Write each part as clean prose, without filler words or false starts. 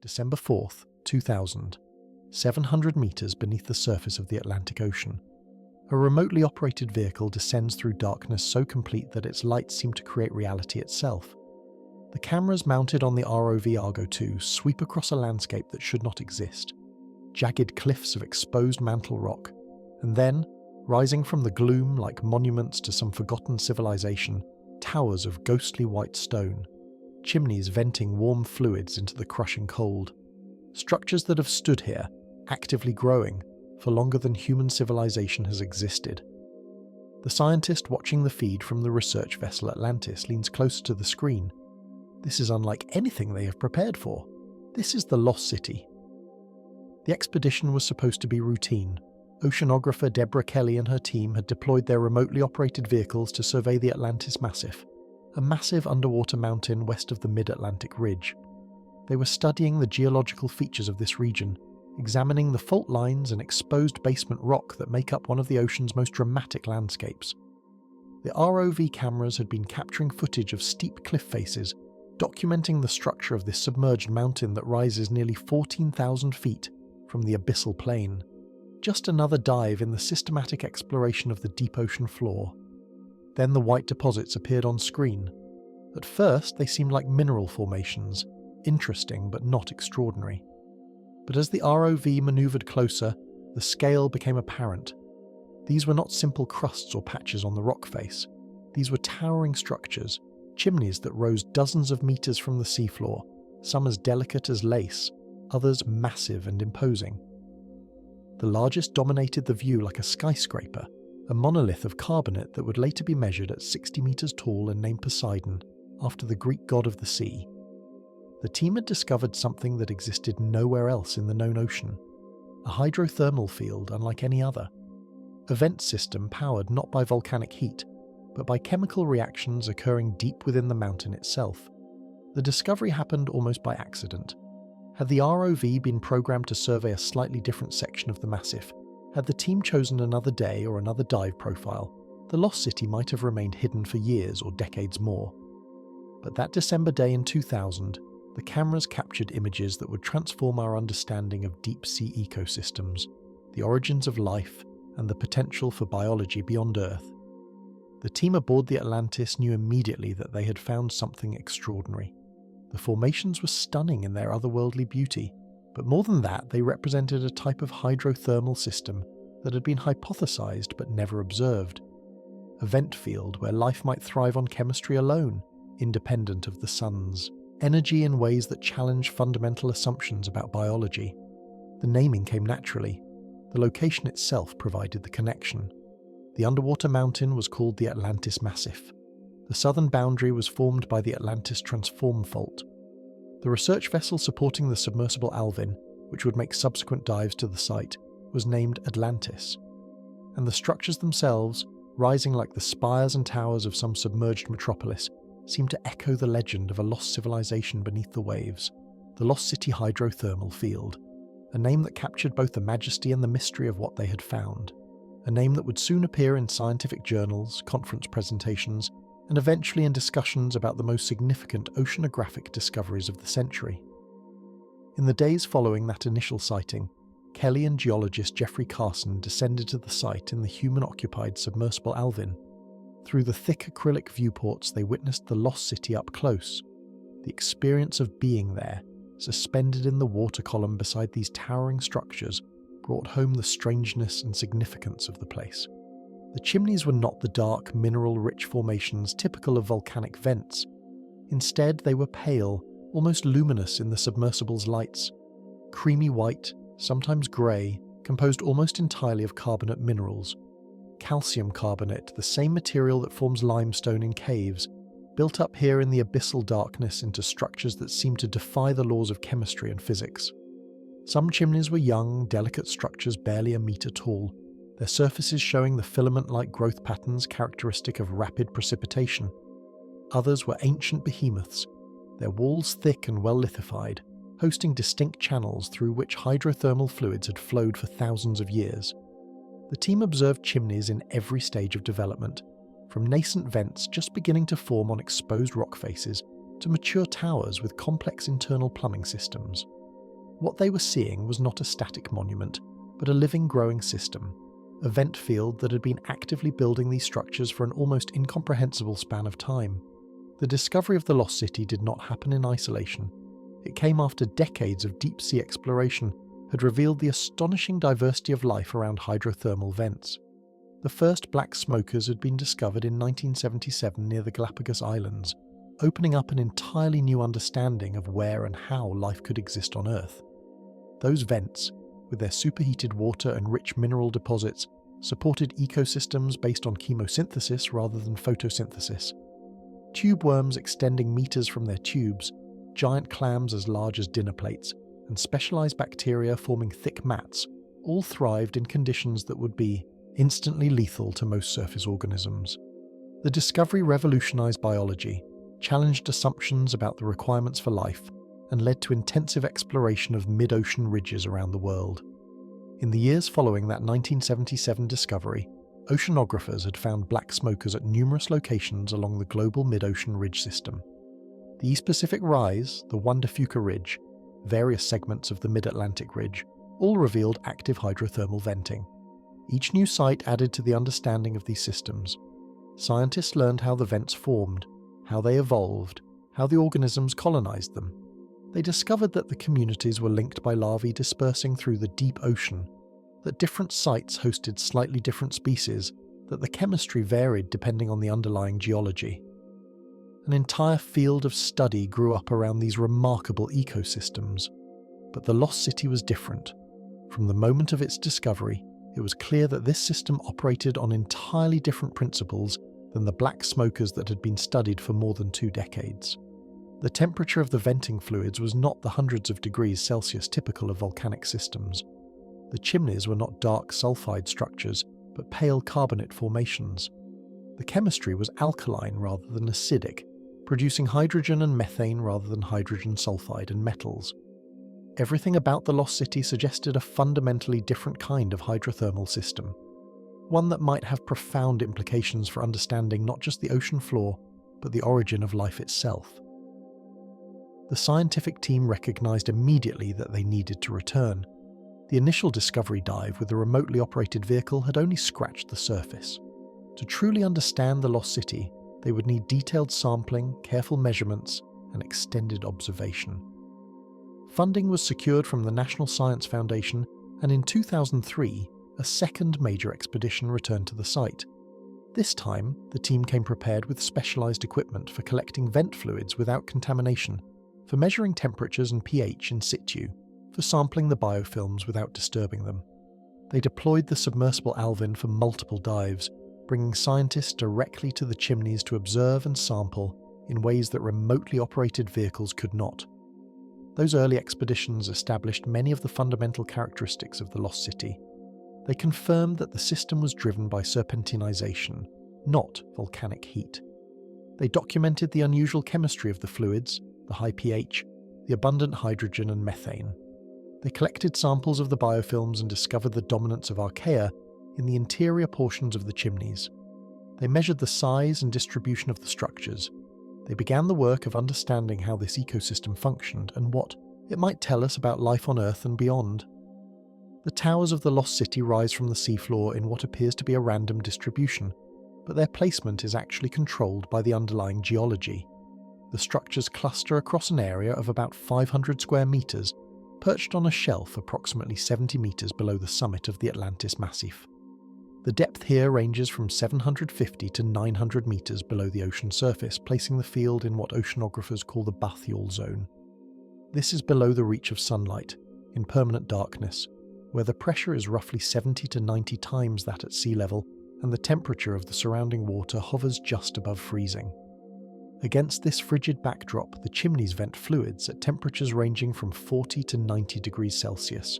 December 4th, 2000, 700 meters beneath the surface of the Atlantic Ocean. A remotely operated vehicle descends through darkness so complete that its lights seem to create reality itself. The cameras mounted on the ROV Argo 2 sweep across a landscape that should not exist. Jagged cliffs of exposed mantle rock, and then, rising from the gloom like monuments to some forgotten civilization, towers of ghostly white stone, chimneys venting warm fluids into the crushing cold. Structures that have stood here, actively growing, for longer than human civilization has existed. The scientist watching the feed from the research vessel Atlantis leans closer to the screen. This is unlike anything they have prepared for. This is the Lost City. The expedition was supposed to be routine. Oceanographer Deborah Kelly and her team had deployed their remotely operated vehicles to survey the Atlantis Massif, a massive underwater mountain west of the Mid-Atlantic Ridge. They were studying the geological features of this region, examining the fault lines and exposed basement rock that make up one of the ocean's most dramatic landscapes. The ROV cameras had been capturing footage of steep cliff faces, documenting the structure of this submerged mountain that rises nearly 14,000 feet from the abyssal plain. Just another dive in the systematic exploration of the deep ocean floor. Then the white deposits appeared on screen. At first, they seemed like mineral formations, interesting but not extraordinary. But as the ROV maneuvered closer, the scale became apparent. These were not simple crusts or patches on the rock face. These were towering structures, chimneys that rose dozens of meters from the seafloor, some as delicate as lace, others massive and imposing. The largest dominated the view like a skyscraper, a monolith of carbonate that would later be measured at 60 meters tall and named Poseidon, after the Greek god of the sea. The team had discovered something that existed nowhere else in the known ocean, a hydrothermal field unlike any other. A vent system powered not by volcanic heat, but by chemical reactions occurring deep within the mountain itself. The discovery happened almost by accident. Had the ROV been programmed to survey a slightly different section of the massif, had the team chosen another day or another dive profile, the Lost City might have remained hidden for years or decades more. But that December day in 2000, the cameras captured images that would transform our understanding of deep-sea ecosystems, the origins of life, and the potential for biology beyond Earth. The team aboard the Atlantis knew immediately that they had found something extraordinary. The formations were stunning in their otherworldly beauty, but more than that, they represented a type of hydrothermal system that had been hypothesized but never observed. A vent field where life might thrive on chemistry alone, independent of the sun's energy in ways that challenge fundamental assumptions about biology. The naming came naturally. The location itself provided the connection. The underwater mountain was called the Atlantis Massif. The southern boundary was formed by the Atlantis Transform Fault. The research vessel supporting the submersible Alvin, which would make subsequent dives to the site, was named Atlantis. And the structures themselves, rising like the spires and towers of some submerged metropolis, seemed to echo the legend of a lost civilization beneath the waves, the Lost City Hydrothermal Field, a name that captured both the majesty and the mystery of what they had found, a name that would soon appear in scientific journals, conference presentations, and eventually in discussions about the most significant oceanographic discoveries of the century. In the days following that initial sighting, Kelly and geologist Jeffrey Carson descended to the site in the human-occupied submersible Alvin. Through the thick acrylic viewports, they witnessed the Lost City up close, the experience of being there, suspended in the water column beside these towering structures, brought home the strangeness and significance of the place. The chimneys were not the dark, mineral-rich formations typical of volcanic vents. Instead, they were pale, almost luminous in the submersible's lights. Creamy white, sometimes grey, composed almost entirely of carbonate minerals. Calcium carbonate, the same material that forms limestone in caves, built up here in the abyssal darkness into structures that seemed to defy the laws of chemistry and physics. Some chimneys were young, delicate structures barely a metre tall, their surfaces showing the filament-like growth patterns characteristic of rapid precipitation. Others were ancient behemoths, their walls thick and well lithified, hosting distinct channels through which hydrothermal fluids had flowed for thousands of years. The team observed chimneys in every stage of development, from nascent vents just beginning to form on exposed rock faces to mature towers with complex internal plumbing systems. What they were seeing was not a static monument, but a living, growing system, a vent field that had been actively building these structures for an almost incomprehensible span of time. The discovery of the Lost City did not happen in isolation. It came after decades of deep-sea exploration had revealed the astonishing diversity of life around hydrothermal vents. The first black smokers had been discovered in 1977 near the Galapagos Islands, opening up an entirely new understanding of where and how life could exist on Earth. Those vents, with their superheated water and rich mineral deposits, supported ecosystems based on chemosynthesis rather than photosynthesis. Tube worms extending meters from their tubes, giant clams as large as dinner plates, and specialized bacteria forming thick mats all thrived in conditions that would be instantly lethal to most surface organisms. The discovery revolutionized biology, challenged assumptions about the requirements for life, and led to intensive exploration of mid-ocean ridges around the world. In the years following that 1977 discovery, oceanographers had found black smokers at numerous locations along the global mid-ocean ridge system. The East Pacific Rise, the Juan de Fuca Ridge, various segments of the Mid-Atlantic Ridge, all revealed active hydrothermal venting. Each new site added to the understanding of these systems. Scientists learned how the vents formed, how they evolved, how the organisms colonized them. They discovered that the communities were linked by larvae dispersing through the deep ocean, that different sites hosted slightly different species, that the chemistry varied depending on the underlying geology. An entire field of study grew up around these remarkable ecosystems. But the Lost City was different. From the moment of its discovery, it was clear that this system operated on entirely different principles than the black smokers that had been studied for more than 2 decades. The temperature of the venting fluids was not the hundreds of degrees Celsius typical of volcanic systems. The chimneys were not dark sulfide structures, but pale carbonate formations. The chemistry was alkaline rather than acidic, producing hydrogen and methane rather than hydrogen sulfide and metals. Everything about the Lost City suggested a fundamentally different kind of hydrothermal system, one that might have profound implications for understanding not just the ocean floor, but the origin of life itself. The scientific team recognized immediately that they needed to return. The initial discovery dive with a remotely operated vehicle had only scratched the surface. To truly understand the Lost City, they would need detailed sampling, careful measurements, and extended observation. Funding was secured from the National Science Foundation, and in 2003, a second major expedition returned to the site. This time, the team came prepared with specialized equipment for collecting vent fluids without contamination, for measuring temperatures and pH in situ, for sampling the biofilms without disturbing them. They deployed the submersible Alvin for multiple dives, bringing scientists directly to the chimneys to observe and sample in ways that remotely operated vehicles could not. Those early expeditions established many of the fundamental characteristics of the Lost City. They confirmed that the system was driven by serpentinization, not volcanic heat. They documented the unusual chemistry of the fluids, the high pH, the abundant hydrogen and methane. They collected samples of the biofilms and discovered the dominance of archaea in the interior portions of the chimneys. They measured the size and distribution of the structures. They began the work of understanding how this ecosystem functioned and what it might tell us about life on Earth and beyond. The towers of the Lost City rise from the seafloor in what appears to be a random distribution, but their placement is actually controlled by the underlying geology. The structures cluster across an area of about 500 square meters, perched on a shelf approximately 70 meters below the summit of the Atlantis Massif. The depth here ranges from 750 to 900 meters below the ocean surface, placing the field in what oceanographers call the bathyal zone. This is below the reach of sunlight, in permanent darkness, where the pressure is roughly 70 to 90 times that at sea level, and the temperature of the surrounding water hovers just above freezing. Against this frigid backdrop, the chimneys vent fluids at temperatures ranging from 40 to 90 degrees Celsius.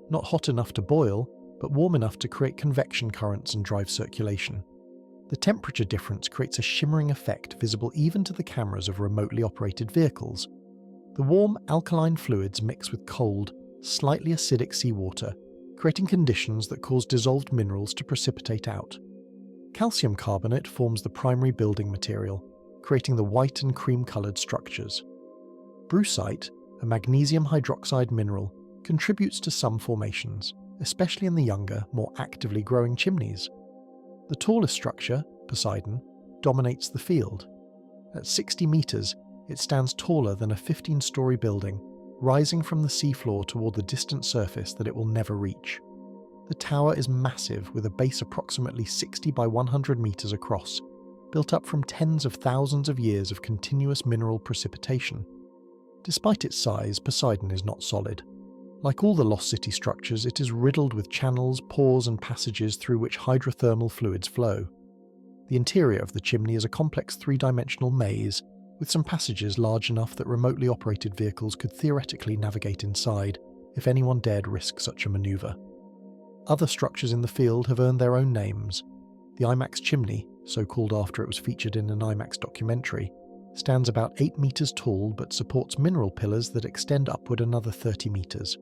Not hot enough to boil, but warm enough to create convection currents and drive circulation. The temperature difference creates a shimmering effect visible even to the cameras of remotely operated vehicles. The warm, alkaline fluids mix with cold, slightly acidic seawater, creating conditions that cause dissolved minerals to precipitate out. Calcium carbonate forms the primary building material, creating the white and cream-coloured structures. Brucite, a magnesium hydroxide mineral, contributes to some formations, especially in the younger, more actively growing chimneys. The tallest structure, Poseidon, dominates the field. At 60 meters, it stands taller than a 15-story building, rising from the seafloor toward the distant surface that it will never reach. The tower is massive, with a base approximately 60 by 100 meters across, built up from tens of thousands of years of continuous mineral precipitation. Despite its size, Poseidon is not solid. Like all the Lost City structures, it is riddled with channels, pores and passages through which hydrothermal fluids flow. The interior of the chimney is a complex three-dimensional maze, with some passages large enough that remotely operated vehicles could theoretically navigate inside, if anyone dared risk such a maneuver. Other structures in the field have earned their own names. The IMAX chimney, so called after it was featured in an IMAX documentary, stands about 8 meters tall but supports mineral pillars that extend upward another 30 meters.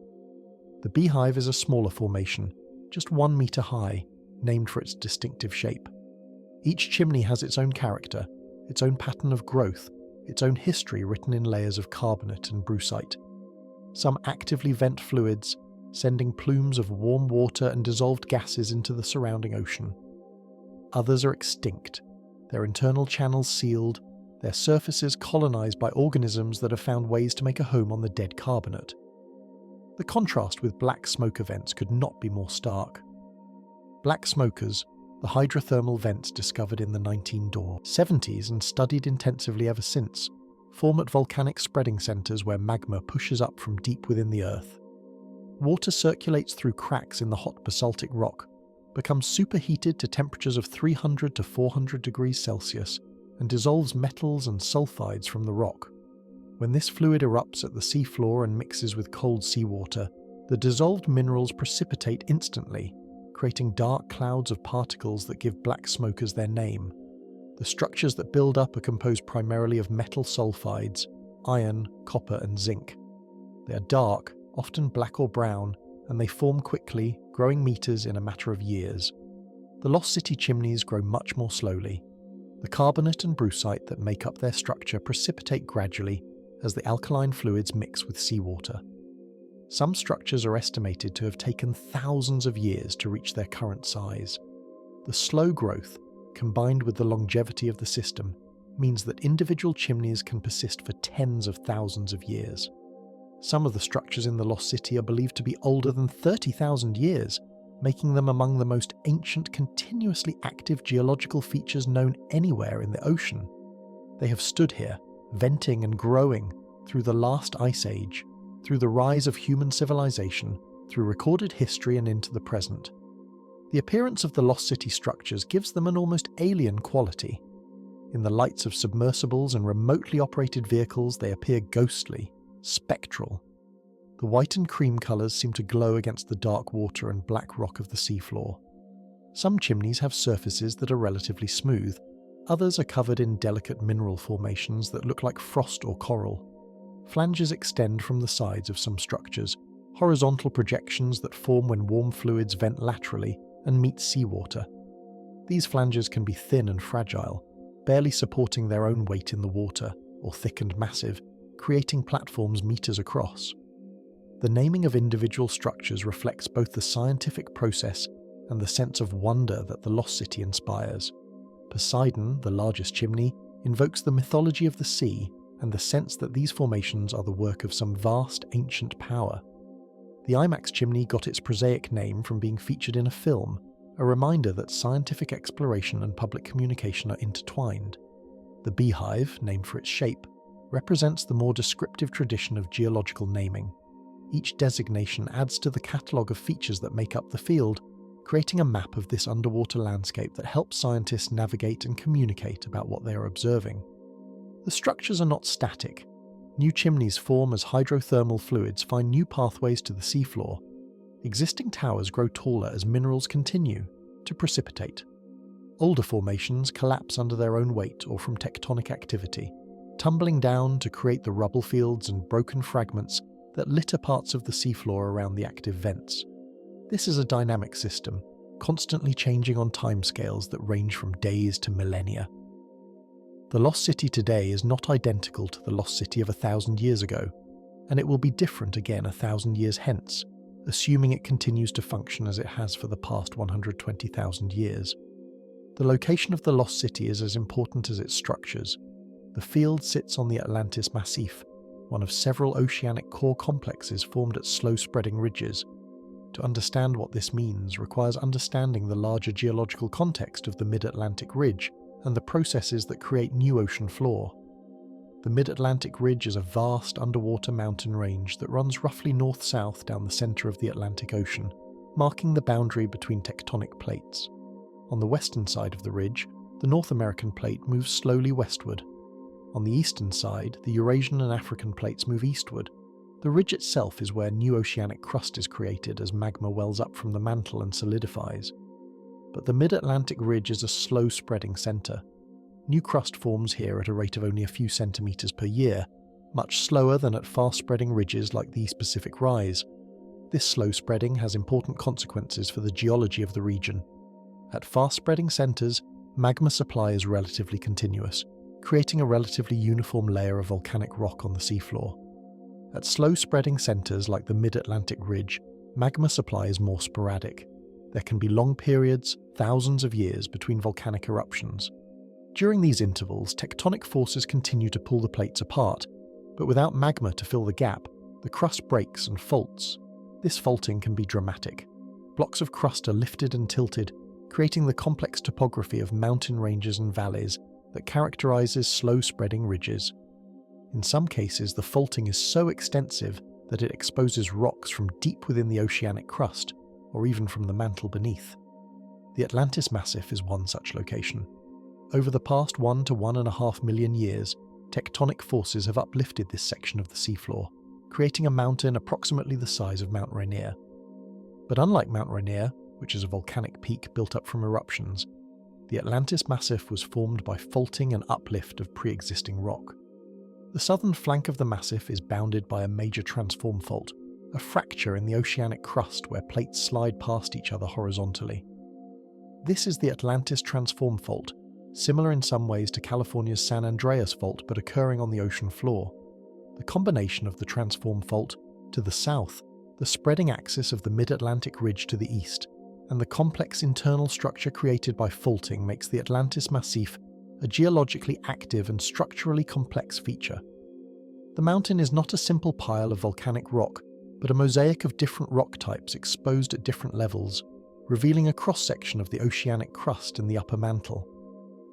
The Beehive is a smaller formation, just 1 meter high, named for its distinctive shape. Each chimney has its own character, its own pattern of growth, its own history written in layers of carbonate and brucite. Some actively vent fluids, sending plumes of warm water and dissolved gases into the surrounding ocean. Others are extinct, their internal channels sealed, their surfaces colonized by organisms that have found ways to make a home on the dead carbonate. The contrast with black smoker vents could not be more stark. Black smokers, the hydrothermal vents discovered in the 1970s and studied intensively ever since, form at volcanic spreading centers where magma pushes up from deep within the earth. Water circulates through cracks in the hot basaltic rock, becomes superheated to temperatures of 300 to 400 degrees Celsius, and dissolves metals and sulfides from the rock. When this fluid erupts at the seafloor and mixes with cold seawater, the dissolved minerals precipitate instantly, creating dark clouds of particles that give black smokers their name. The structures that build up are composed primarily of metal sulfides, iron, copper and zinc. They are dark, often black or brown, and they form quickly, growing meters in a matter of years. The Lost City chimneys grow much more slowly. The carbonate and brucite that make up their structure precipitate gradually as the alkaline fluids mix with seawater. Some structures are estimated to have taken thousands of years to reach their current size. The slow growth, combined with the longevity of the system, means that individual chimneys can persist for tens of thousands of years. Some of the structures in the Lost City are believed to be older than 30,000 years, making them among the most ancient continuously active geological features known anywhere in the ocean. They have stood here, venting and growing, through the last ice age, through the rise of human civilization, through recorded history and into the present. The appearance of the Lost City structures gives them an almost alien quality. In the lights of submersibles and remotely operated vehicles, they appear ghostly, spectral. The white and cream colours seem to glow against the dark water and black rock of the seafloor. Some chimneys have surfaces that are relatively smooth, others are covered in delicate mineral formations that look like frost or coral. Flanges extend from the sides of some structures, horizontal projections that form when warm fluids vent laterally and meet seawater. These flanges can be thin and fragile, barely supporting their own weight in the water, or thick and massive, creating platforms meters across. The naming of individual structures reflects both the scientific process and the sense of wonder that the Lost City inspires. Poseidon, the largest chimney, invokes the mythology of the sea and the sense that these formations are the work of some vast ancient power. The IMAX chimney got its prosaic name from being featured in a film, a reminder that scientific exploration and public communication are intertwined. The Beehive, named for its shape, represents the more descriptive tradition of geological naming. Each designation adds to the catalogue of features that make up the field, creating a map of this underwater landscape that helps scientists navigate and communicate about what they are observing. The structures are not static. New chimneys form as hydrothermal fluids find new pathways to the seafloor. Existing towers grow taller as minerals continue to precipitate. Older formations collapse under their own weight or from tectonic activity, tumbling down to create the rubble fields and broken fragments that litter parts of the seafloor around the active vents. This is a dynamic system, constantly changing on timescales that range from days to millennia. The Lost City today is not identical to the Lost City of 1,000 years ago. and it will be different again 1,000 years hence, assuming it continues to function as it has for the past 120,000 years. The location of the lost city is as important as its structures. The field sits on the Atlantis Massif, one of several oceanic core complexes formed at slow-spreading ridges. To understand what this means requires understanding the larger geological context of the Mid-Atlantic Ridge and the processes that create new ocean floor. The Mid-Atlantic Ridge is a vast underwater mountain range that runs roughly north-south down the centre of the Atlantic Ocean, marking the boundary between tectonic plates. On the western side of the ridge, the North American plate moves slowly westward. On the eastern side, the Eurasian and African plates move eastward. The ridge itself is where new oceanic crust is created as magma wells up from the mantle and solidifies. But the Mid-Atlantic Ridge is a slow-spreading centre. New crust forms here at a rate of only a few centimetres per year, much slower than at fast-spreading ridges like the East Pacific Rise. This slow spreading has important consequences for the geology of the region. At fast-spreading centres, magma supply is relatively continuous, creating a relatively uniform layer of volcanic rock on the seafloor. At slow-spreading centres like the Mid-Atlantic Ridge, magma supply is more sporadic. There can be long periods, thousands of years, between volcanic eruptions. During these intervals, tectonic forces continue to pull the plates apart, but without magma to fill the gap, the crust breaks and faults. This faulting can be dramatic. Blocks of crust are lifted and tilted, creating the complex topography of mountain ranges and valleys that characterizes slow-spreading ridges. In some cases, the faulting is so extensive that it exposes rocks from deep within the oceanic crust, or even from the mantle beneath. The Atlantis Massif is one such location. Over the past 1 to 1.5 million years, tectonic forces have uplifted this section of the seafloor, creating a mountain approximately the size of Mount Rainier. But unlike Mount Rainier, which is a volcanic peak built up from eruptions, the Atlantis Massif was formed by faulting and uplift of pre-existing rock. The southern flank of the massif is bounded by a major transform fault, a fracture in the oceanic crust where plates slide past each other horizontally. This is the Atlantis Transform Fault, similar in some ways to California's San Andreas Fault but occurring on the ocean floor. The combination of the Transform Fault to the south, the spreading axis of the Mid-Atlantic Ridge to the east, and the complex internal structure created by faulting makes the Atlantis Massif a geologically active and structurally complex feature. The mountain is not a simple pile of volcanic rock, but a mosaic of different rock types exposed at different levels, revealing a cross-section of the oceanic crust in the upper mantle.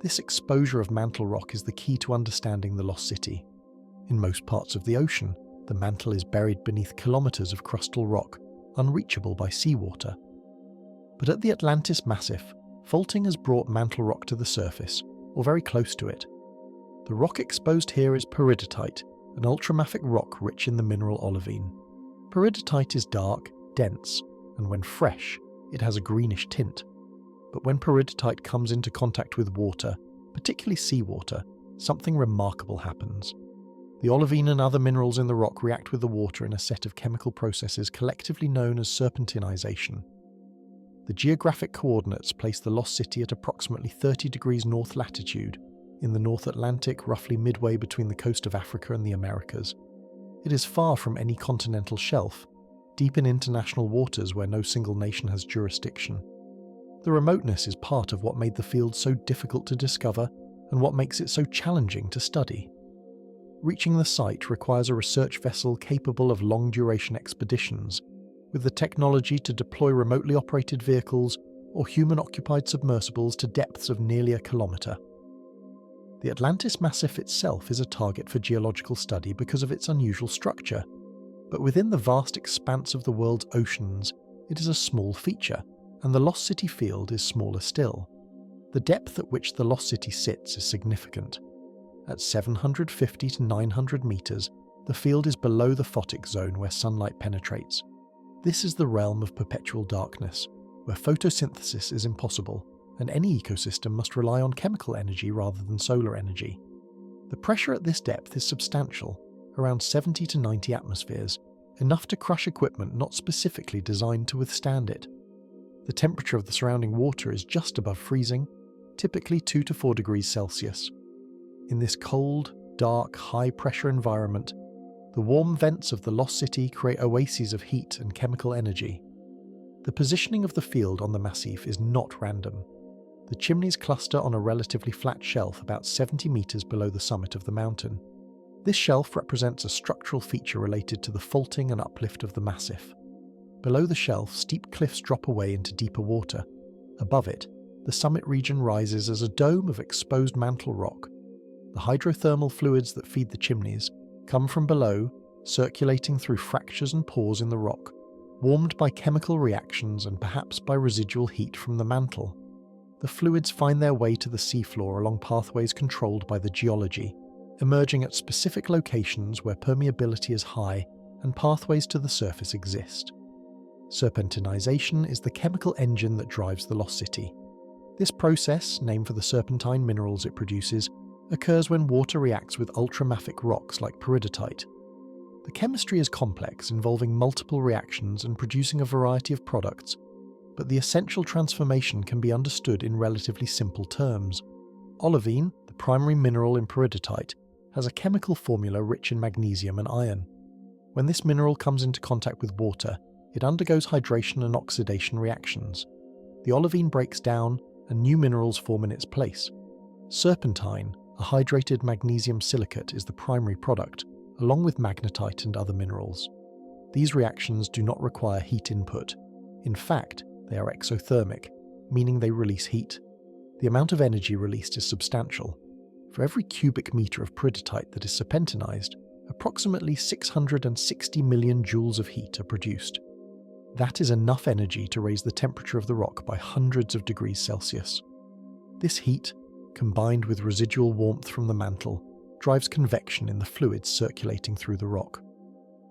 This exposure of mantle rock is the key to understanding the lost city. In most parts of the ocean, the mantle is buried beneath kilometres of crustal rock, unreachable by seawater. But at the Atlantis Massif, faulting has brought mantle rock to the surface, or very close to it. The rock exposed here is peridotite, an ultramafic rock rich in the mineral olivine. Peridotite is dark, dense, and when fresh, it has a greenish tint. But when peridotite comes into contact with water, particularly seawater, something remarkable happens. The olivine and other minerals in the rock react with the water in a set of chemical processes collectively known as serpentinization. The geographic coordinates place the lost city at approximately 30 degrees north latitude, in the North Atlantic, roughly midway between the coast of Africa and the Americas. It is far from any continental shelf, deep in international waters where no single nation has jurisdiction. The remoteness is part of what made the field so difficult to discover and what makes it so challenging to study. Reaching the site requires a research vessel capable of long-duration expeditions, with the technology to deploy remotely operated vehicles or human-occupied submersibles to depths of nearly 1 kilometre. The Atlantis Massif itself is a target for geological study because of its unusual structure, but within the vast expanse of the world's oceans, it is a small feature, and the Lost City field is smaller still. The depth at which the Lost City sits is significant. At 750 to 900 metres, the field is below the photic zone where sunlight penetrates. This is the realm of perpetual darkness, where photosynthesis is impossible, and any ecosystem must rely on chemical energy rather than solar energy. The pressure at this depth is substantial, around 70 to 90 atmospheres, enough to crush equipment not specifically designed to withstand it. The temperature of the surrounding water is just above freezing, typically 2 to 4 degrees Celsius. In this cold, dark, high-pressure environment, The warm vents of the lost city create oases of heat and chemical energy. The positioning of the field on the massif is not random. The chimneys cluster on a relatively flat shelf about 70 meters below the summit of the mountain. This shelf represents a structural feature related to the faulting and uplift of the massif. Below the shelf, steep cliffs drop away into deeper water. Above it, the summit region rises as a dome of exposed mantle rock. The hydrothermal fluids that feed the chimneys come from below, circulating through fractures and pores in the rock, warmed by chemical reactions and perhaps by residual heat from the mantle. The fluids find their way to the seafloor along pathways controlled by the geology, emerging at specific locations where permeability is high and pathways to the surface exist. Serpentinization is the chemical engine that drives the lost city. This process, named for the serpentine minerals it produces, occurs when water reacts with ultramafic rocks like peridotite. The chemistry is complex, involving multiple reactions and producing a variety of products, but the essential transformation can be understood in relatively simple terms. Olivine, the primary mineral in peridotite, has a chemical formula rich in magnesium and iron. When this mineral comes into contact with water, it undergoes hydration and oxidation reactions. The olivine breaks down and new minerals form in its place. Serpentine, a hydrated magnesium silicate, is the primary product, along with magnetite and other minerals. These reactions do not require heat input. In fact, they are exothermic, meaning they release heat. The amount of energy released is substantial. For every cubic meter of peridotite that is serpentinized, approximately 660 million joules of heat are produced. That is enough energy to raise the temperature of the rock by hundreds of degrees Celsius. This heat, combined with residual warmth from the mantle, drives convection in the fluids circulating through the rock.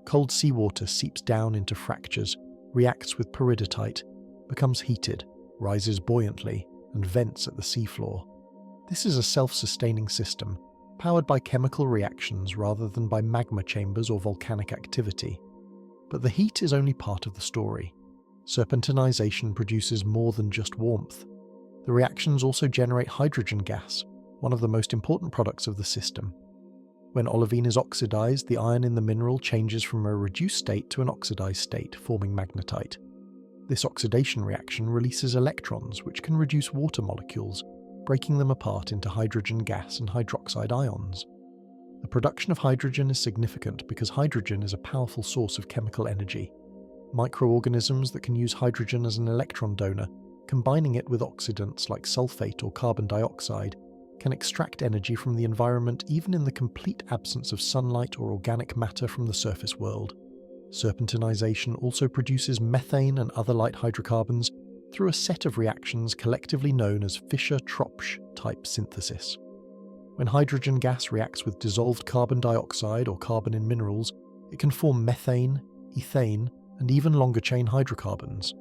Cold seawater seeps down into fractures, reacts with peridotite, becomes heated, rises buoyantly, and vents at the seafloor. This is a self-sustaining system, powered by chemical reactions rather than by magma chambers or volcanic activity. But the heat is only part of the story. Serpentinization produces more than just warmth. The reactions also generate hydrogen gas, one of the most important products of the system. When olivine is oxidized, the iron in the mineral changes from a reduced state to an oxidized state, forming magnetite. This oxidation reaction releases electrons, which can reduce water molecules, breaking them apart into hydrogen gas and hydroxide ions. The production of hydrogen is significant because hydrogen is a powerful source of chemical energy. Microorganisms that can use hydrogen as an electron donor, combining it with oxidants like sulfate or carbon dioxide, can extract energy from the environment even in the complete absence of sunlight or organic matter from the surface world. Serpentinization also produces methane and other light hydrocarbons through a set of reactions collectively known as Fischer-Tropsch type synthesis. When hydrogen gas reacts with dissolved carbon dioxide or carbon in minerals, it can form methane, ethane, and even longer-chain hydrocarbons.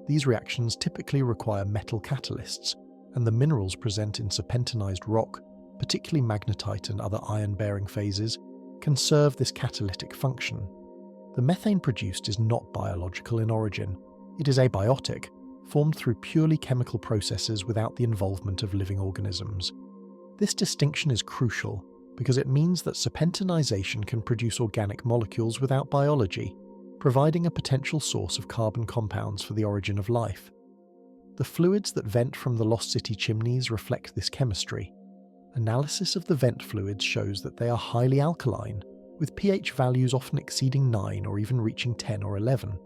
These reactions typically require metal catalysts, and the minerals present in serpentinized rock, particularly magnetite and other iron-bearing phases, can serve this catalytic function. The methane produced is not biological in origin. It is abiotic, formed through purely chemical processes without the involvement of living organisms. This distinction is crucial because it means that serpentinization can produce organic molecules without biology, providing a potential source of carbon compounds for the origin of life. The fluids that vent from the Lost City chimneys reflect this chemistry. Analysis of the vent fluids shows that they are highly alkaline, with pH values often exceeding 9 or even reaching 10 or 11.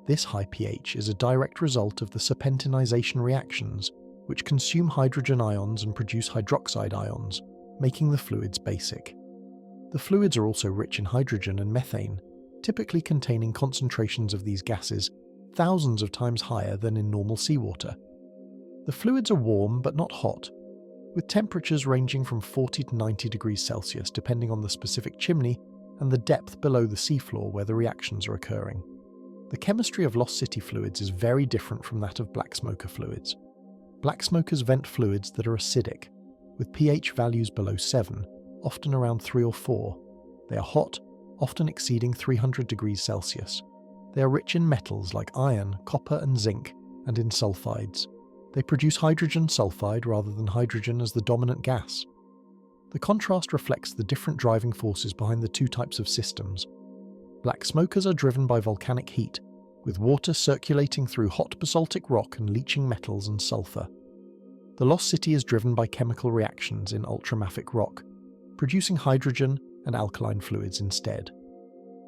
This high pH is a direct result of the serpentinization reactions, which consume hydrogen ions and produce hydroxide ions, making the fluids basic. The fluids are also rich in hydrogen and methane, typically containing concentrations of these gases thousands of times higher than in normal seawater. The fluids are warm but not hot, with temperatures ranging from 40 to 90 degrees Celsius depending on the specific chimney and the depth below the seafloor where the reactions are occurring. The chemistry of Lost City fluids is very different from that of black smoker fluids. Black smokers vent fluids that are acidic, with pH values below 7, often around 3 or 4. They are hot, often exceeding 300 degrees Celsius. They are rich in metals like iron, copper and zinc, and in sulfides. They produce hydrogen sulfide rather than hydrogen as the dominant gas. The contrast reflects the different driving forces behind the two types of systems. Black smokers are driven by volcanic heat, with water circulating through hot basaltic rock and leaching metals and sulfur. The Lost City is driven by chemical reactions in ultramafic rock, producing hydrogen and alkaline fluids instead.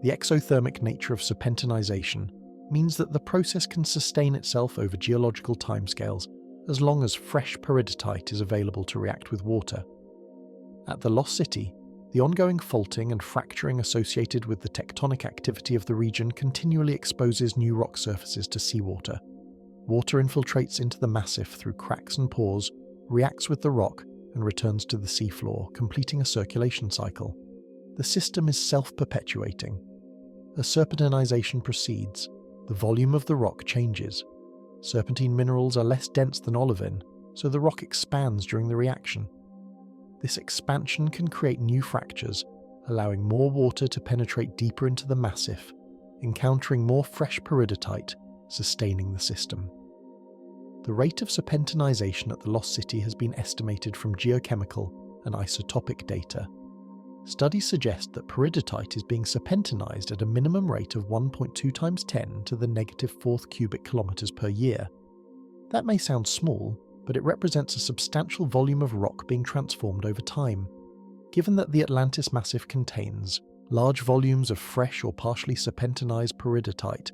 The exothermic nature of serpentinization means that the process can sustain itself over geological timescales as long as fresh peridotite is available to react with water. At the Lost City, the ongoing faulting and fracturing associated with the tectonic activity of the region continually exposes new rock surfaces to seawater. Water infiltrates into the massif through cracks and pores, reacts with the rock, and returns to the seafloor, completing a circulation cycle. The system is self-perpetuating. As serpentinization proceeds, the volume of the rock changes. Serpentine minerals are less dense than olivine, so the rock expands during the reaction. This expansion can create new fractures, allowing more water to penetrate deeper into the massif, encountering more fresh peridotite, sustaining the system. The rate of serpentinization at the Lost City has been estimated from geochemical and isotopic data. Studies suggest that peridotite is being serpentinized at a minimum rate of 1.2 times 10 to the -4th cubic kilometers per year. That may sound small, but it represents a substantial volume of rock being transformed over time. Given that the Atlantis Massif contains large volumes of fresh or partially serpentinized peridotite,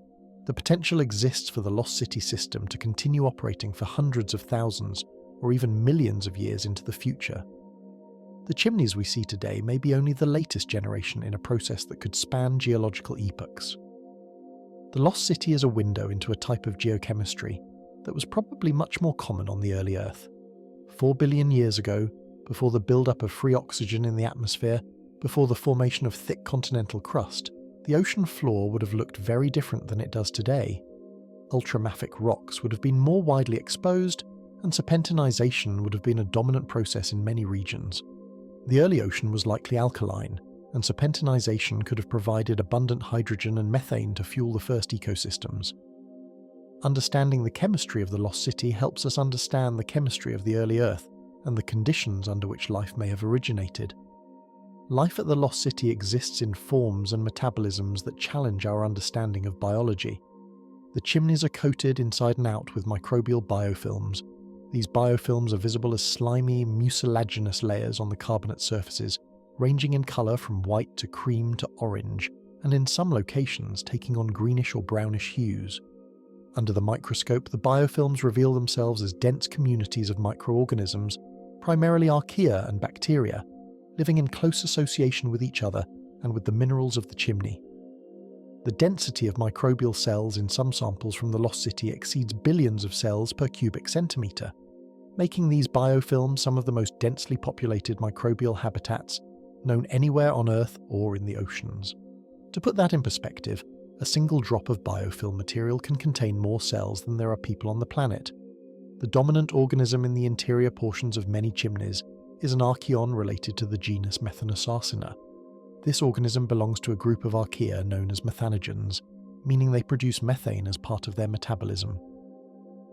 the potential exists for the Lost City system to continue operating for hundreds of thousands or even millions of years into the future. The chimneys we see today may be only the latest generation in a process that could span geological epochs. The Lost City is a window into a type of geochemistry that was probably much more common on the early Earth. 4 billion years ago, before the buildup of free oxygen in the atmosphere, before the formation of thick continental crust, the ocean floor would have looked very different than it does today. Ultramafic rocks would have been more widely exposed, and serpentinization would have been a dominant process in many regions. The early ocean was likely alkaline, and serpentinization could have provided abundant hydrogen and methane to fuel the first ecosystems. Understanding the chemistry of the Lost City helps us understand the chemistry of the early Earth and the conditions under which life may have originated. Life at the Lost City exists in forms and metabolisms that challenge our understanding of biology. The chimneys are coated inside and out with microbial biofilms. These biofilms are visible as slimy, mucilaginous layers on the carbonate surfaces, ranging in colour from white to cream to orange, and in some locations taking on greenish or brownish hues. Under the microscope, the biofilms reveal themselves as dense communities of microorganisms, primarily archaea and bacteria, living in close association with each other and with the minerals of the chimney. The density of microbial cells in some samples from the Lost City exceeds billions of cells per cubic centimetre, making these biofilms some of the most densely populated microbial habitats known anywhere on Earth or in the oceans. To put that in perspective, a single drop of biofilm material can contain more cells than there are people on the planet. The dominant organism in the interior portions of many chimneys is an archaeon related to the genus Methanosarcina. This organism belongs to a group of archaea known as methanogens, meaning they produce methane as part of their metabolism.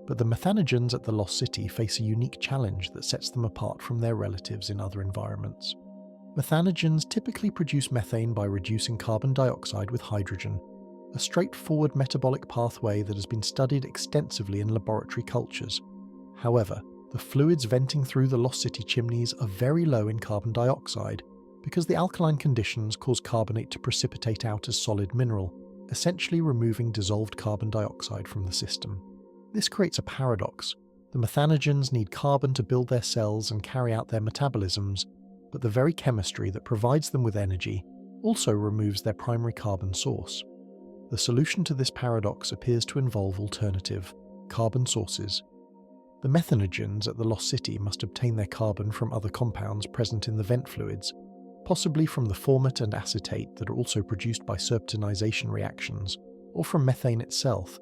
But the methanogens at the Lost City face a unique challenge that sets them apart from their relatives in other environments. Methanogens typically produce methane by reducing carbon dioxide with hydrogen, a straightforward metabolic pathway that has been studied extensively in laboratory cultures. However, the fluids venting through the Lost City chimneys are very low in carbon dioxide because the alkaline conditions cause carbonate to precipitate out as solid mineral, essentially removing dissolved carbon dioxide from the system. This creates a paradox. The methanogens need carbon to build their cells and carry out their metabolisms, but the very chemistry that provides them with energy also removes their primary carbon source. The solution to this paradox appears to involve alternative, carbon sources. The methanogens at the Lost City must obtain their carbon from other compounds present in the vent fluids, possibly from the formate and acetate that are also produced by serpentinization reactions, or from methane itself.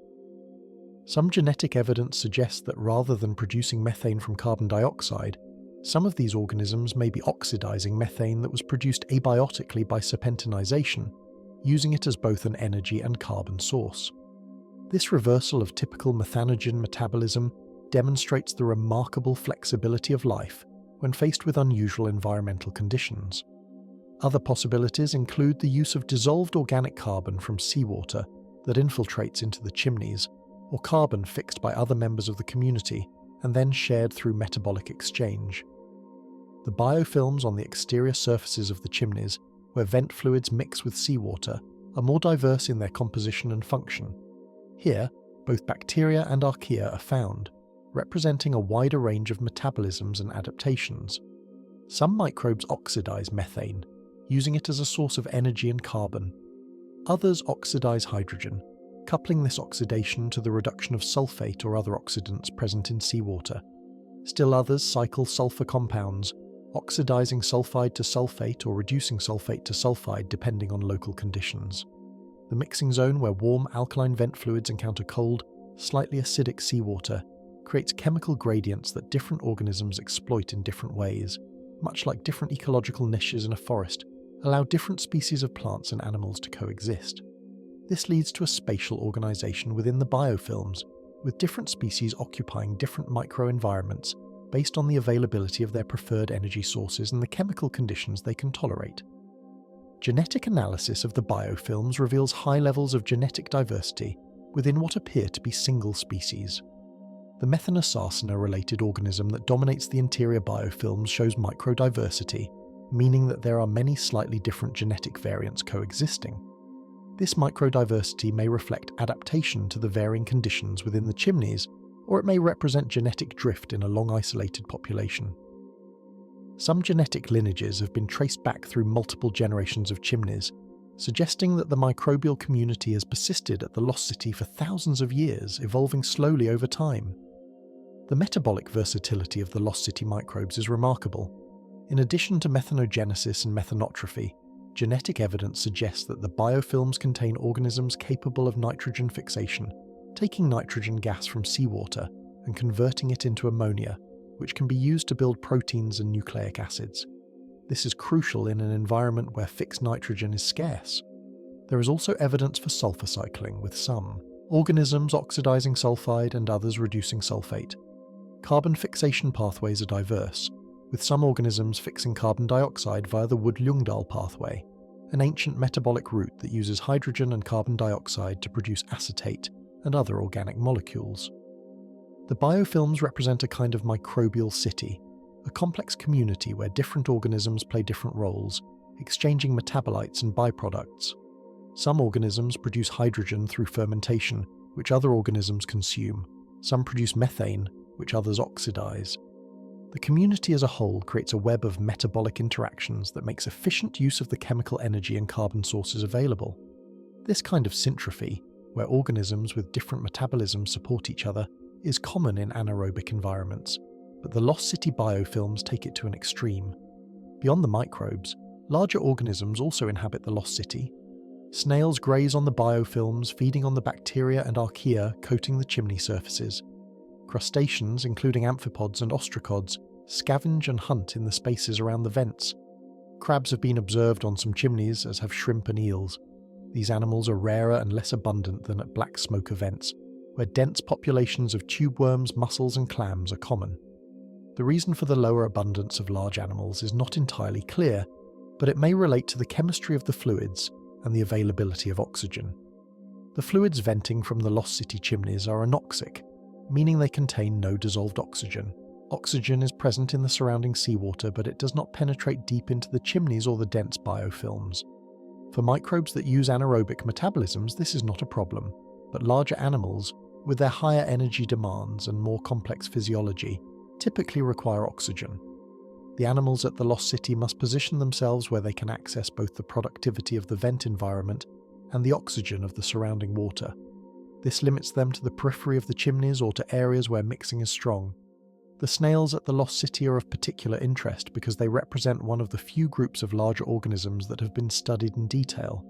Some genetic evidence suggests that rather than producing methane from carbon dioxide, some of these organisms may be oxidizing methane that was produced abiotically by serpentinization, using it as both an energy and carbon source. This reversal of typical methanogen metabolism demonstrates the remarkable flexibility of life when faced with unusual environmental conditions. Other possibilities include the use of dissolved organic carbon from seawater that infiltrates into the chimneys, or carbon fixed by other members of the community and then shared through metabolic exchange. The biofilms on the exterior surfaces of the chimneys, where vent fluids mix with seawater, are more diverse in their composition and function. Here, both bacteria and archaea are found, representing a wider range of metabolisms and adaptations. Some microbes oxidize methane, using it as a source of energy and carbon. Others oxidize hydrogen, coupling this oxidation to the reduction of sulfate or other oxidants present in seawater. Still others cycle sulfur compounds, oxidizing sulfide to sulfate or reducing sulfate to sulfide depending on local conditions. The mixing zone, where warm alkaline vent fluids encounter cold, slightly acidic seawater, creates chemical gradients that different organisms exploit in different ways. Much like different ecological niches in a forest, allow different species of plants and animals to coexist. This leads to a spatial organization within the biofilms, with different species occupying different microenvironments based on the availability of their preferred energy sources and the chemical conditions they can tolerate. Genetic analysis of the biofilms reveals high levels of genetic diversity within what appear to be single species. The Methanosarcina-related organism that dominates the interior biofilms shows microdiversity, meaning that there are many slightly different genetic variants coexisting. This microdiversity may reflect adaptation to the varying conditions within the chimneys, or it may represent genetic drift in a long isolated population. Some genetic lineages have been traced back through multiple generations of chimneys, suggesting that the microbial community has persisted at the Lost City for thousands of years, evolving slowly over time. The metabolic versatility of the Lost City microbes is remarkable. In addition to methanogenesis and methanotrophy, genetic evidence suggests that the biofilms contain organisms capable of nitrogen fixation, taking nitrogen gas from seawater and converting it into ammonia, which can be used to build proteins and nucleic acids. This is crucial in an environment where fixed nitrogen is scarce. There is also evidence for sulfur cycling, with some organisms oxidizing sulfide and others reducing sulfate. Carbon fixation pathways are diverse, with some organisms fixing carbon dioxide via the Wood-Ljungdahl pathway, an ancient metabolic route that uses hydrogen and carbon dioxide to produce acetate and other organic molecules. The biofilms represent a kind of microbial city, a complex community where different organisms play different roles, exchanging metabolites and byproducts. Some organisms produce hydrogen through fermentation, which other organisms consume. Some produce methane, which others oxidize. The community as a whole creates a web of metabolic interactions that makes efficient use of the chemical energy and carbon sources available. This kind of syntrophy, where organisms with different metabolisms support each other, is common in anaerobic environments, but the Lost City biofilms take it to an extreme. Beyond the microbes, larger organisms also inhabit the Lost City. Snails graze on the biofilms, feeding on the bacteria and archaea coating the chimney surfaces. Crustaceans, including amphipods and ostracods, scavenge and hunt in the spaces around the vents. Crabs have been observed on some chimneys, as have shrimp and eels. These animals are rarer and less abundant than at black smoker vents, where dense populations of tube worms, mussels and clams are common. The reason for the lower abundance of large animals is not entirely clear, but it may relate to the chemistry of the fluids and the availability of oxygen. The fluids venting from the Lost City chimneys are anoxic, meaning they contain no dissolved oxygen. Oxygen is present in the surrounding seawater, but it does not penetrate deep into the chimneys or the dense biofilms. For microbes that use anaerobic metabolisms, this is not a problem, but larger animals, with their higher energy demands and more complex physiology, typically require oxygen. The animals at the Lost City must position themselves where they can access both the productivity of the vent environment and the oxygen of the surrounding water. This limits them to the periphery of the chimneys or to areas where mixing is strong. The snails at the Lost City are of particular interest because they represent one of the few groups of larger organisms that have been studied in detail.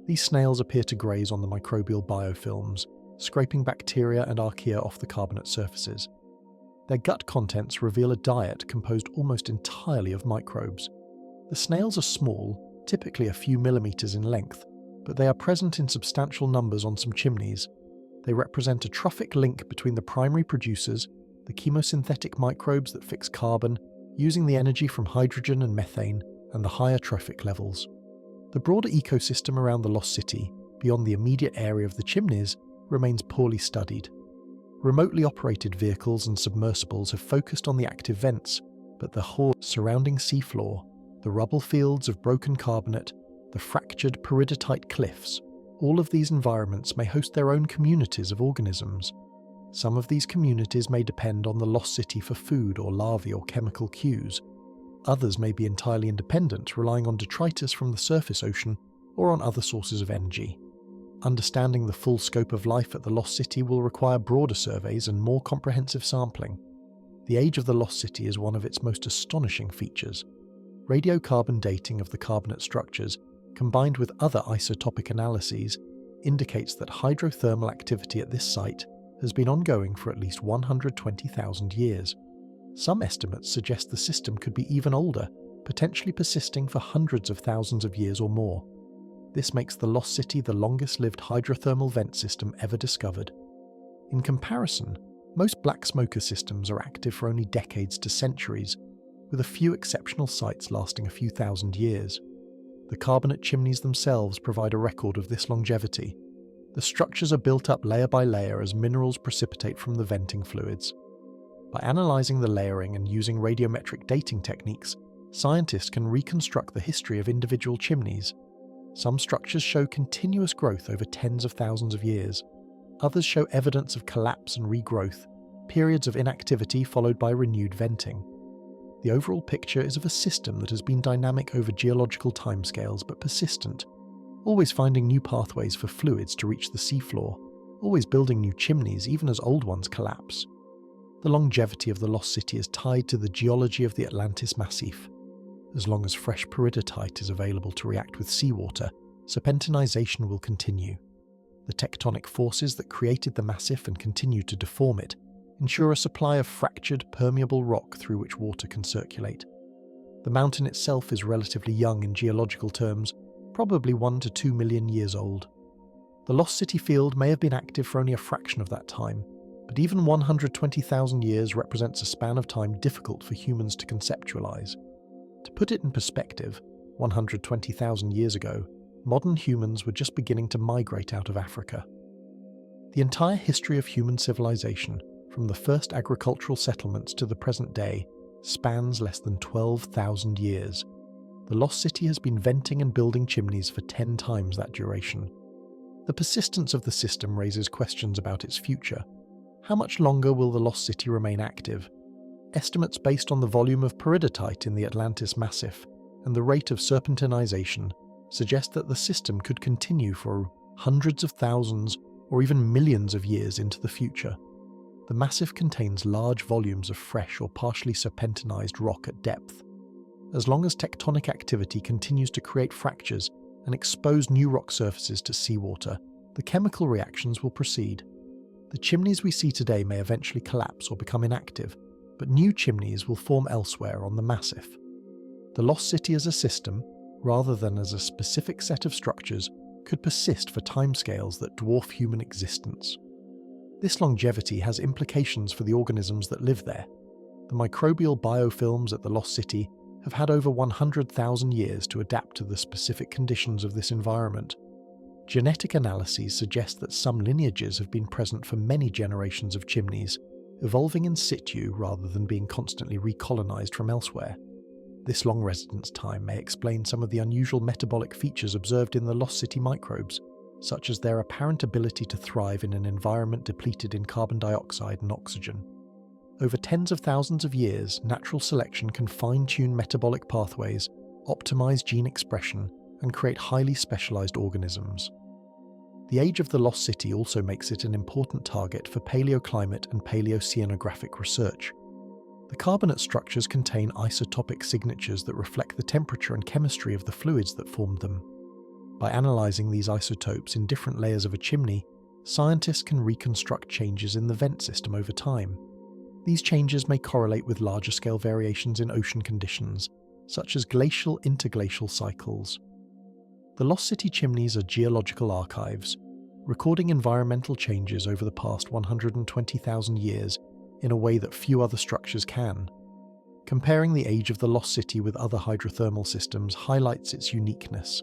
These snails appear to graze on the microbial biofilms, scraping bacteria and archaea off the carbonate surfaces. Their gut contents reveal a diet composed almost entirely of microbes. The snails are small, typically a few millimeters in length, but they are present in substantial numbers on some chimneys. They represent a trophic link between the primary producers, the chemosynthetic microbes that fix carbon, using the energy from hydrogen and methane and the higher trophic levels. The broader ecosystem around the lost city, beyond the immediate area of the chimneys, remains poorly studied. Remotely operated vehicles and submersibles have focused on the active vents, but the whole surrounding seafloor, the rubble fields of broken carbonate, the fractured peridotite cliffs, all of these environments may host their own communities of organisms. Some of these communities may depend on the lost city for food or larvae or chemical cues. Others may be entirely independent, relying on detritus from the surface ocean or on other sources of energy. Understanding the full scope of life at the lost city will require broader surveys and more comprehensive sampling. The age of the lost city is one of its most astonishing features. Radiocarbon dating of the carbonate structures, combined with other isotopic analyses, indicates that hydrothermal activity at this site has been ongoing for at least 120,000 years. Some estimates suggest the system could be even older, potentially persisting for hundreds of thousands of years or more. This makes the lost city the longest-lived hydrothermal vent system ever discovered. In comparison, most black smoker systems are active for only decades to centuries, with a few exceptional sites lasting a few thousand years. The carbonate chimneys themselves provide a record of this longevity. The structures are built up layer by layer as minerals precipitate from the venting fluids. By analysing the layering and using radiometric dating techniques, scientists can reconstruct the history of individual chimneys. Some structures show continuous growth over tens of thousands of years. Others show evidence of collapse and regrowth, periods of inactivity followed by renewed venting. The overall picture is of a system that has been dynamic over geological timescales but persistent, always finding new pathways for fluids to reach the seafloor, always building new chimneys even as old ones collapse. The longevity of the lost city is tied to the geology of the Atlantis Massif. As long as fresh peridotite is available to react with seawater, serpentinization will continue. The tectonic forces that created the massif and continue to deform it ensure a supply of fractured, permeable rock through which water can circulate. The mountain itself is relatively young in geological terms, probably 1 to 2 million years old. The lost city field may have been active for only a fraction of that time, but even 120,000 years represents a span of time difficult for humans to conceptualize. To put it in perspective, 120,000 years ago, modern humans were just beginning to migrate out of Africa. The entire history of human civilization, from the first agricultural settlements to the present day, spans less than 12,000 years. The lost city has been venting and building chimneys for 10 times that duration. The persistence of the system raises questions about its future. How much longer will the lost city remain active? Estimates based on the volume of peridotite in the Atlantis Massif and the rate of serpentinization suggest that the system could continue for hundreds of thousands or even millions of years into the future. The massif contains large volumes of fresh or partially serpentinized rock at depth. As long as tectonic activity continues to create fractures and expose new rock surfaces to seawater, the chemical reactions will proceed. The chimneys we see today may eventually collapse or become inactive, but new chimneys will form elsewhere on the massif. The lost city as a system, rather than as a specific set of structures, could persist for timescales that dwarf human existence. This longevity has implications for the organisms that live there. The microbial biofilms at the lost city have had over 100,000 years to adapt to the specific conditions of this environment. Genetic analyses suggest that some lineages have been present for many generations of chimneys, evolving in situ rather than being constantly recolonized from elsewhere. This long residence time may explain some of the unusual metabolic features observed in the lost city microbes, such as their apparent ability to thrive in an environment depleted in carbon dioxide and oxygen. Over tens of thousands of years, natural selection can fine-tune metabolic pathways, optimize gene expression, and create highly specialized organisms. The age of the lost city also makes it an important target for paleoclimate and paleoceanographic research. The carbonate structures contain isotopic signatures that reflect the temperature and chemistry of the fluids that formed them. By analyzing these isotopes in different layers of a chimney, scientists can reconstruct changes in the vent system over time. These changes may correlate with larger-scale variations in ocean conditions, such as glacial-interglacial cycles. The lost city chimneys are geological archives, recording environmental changes over the past 120,000 years in a way that few other structures can. Comparing the age of the Lost City with other hydrothermal systems highlights its uniqueness.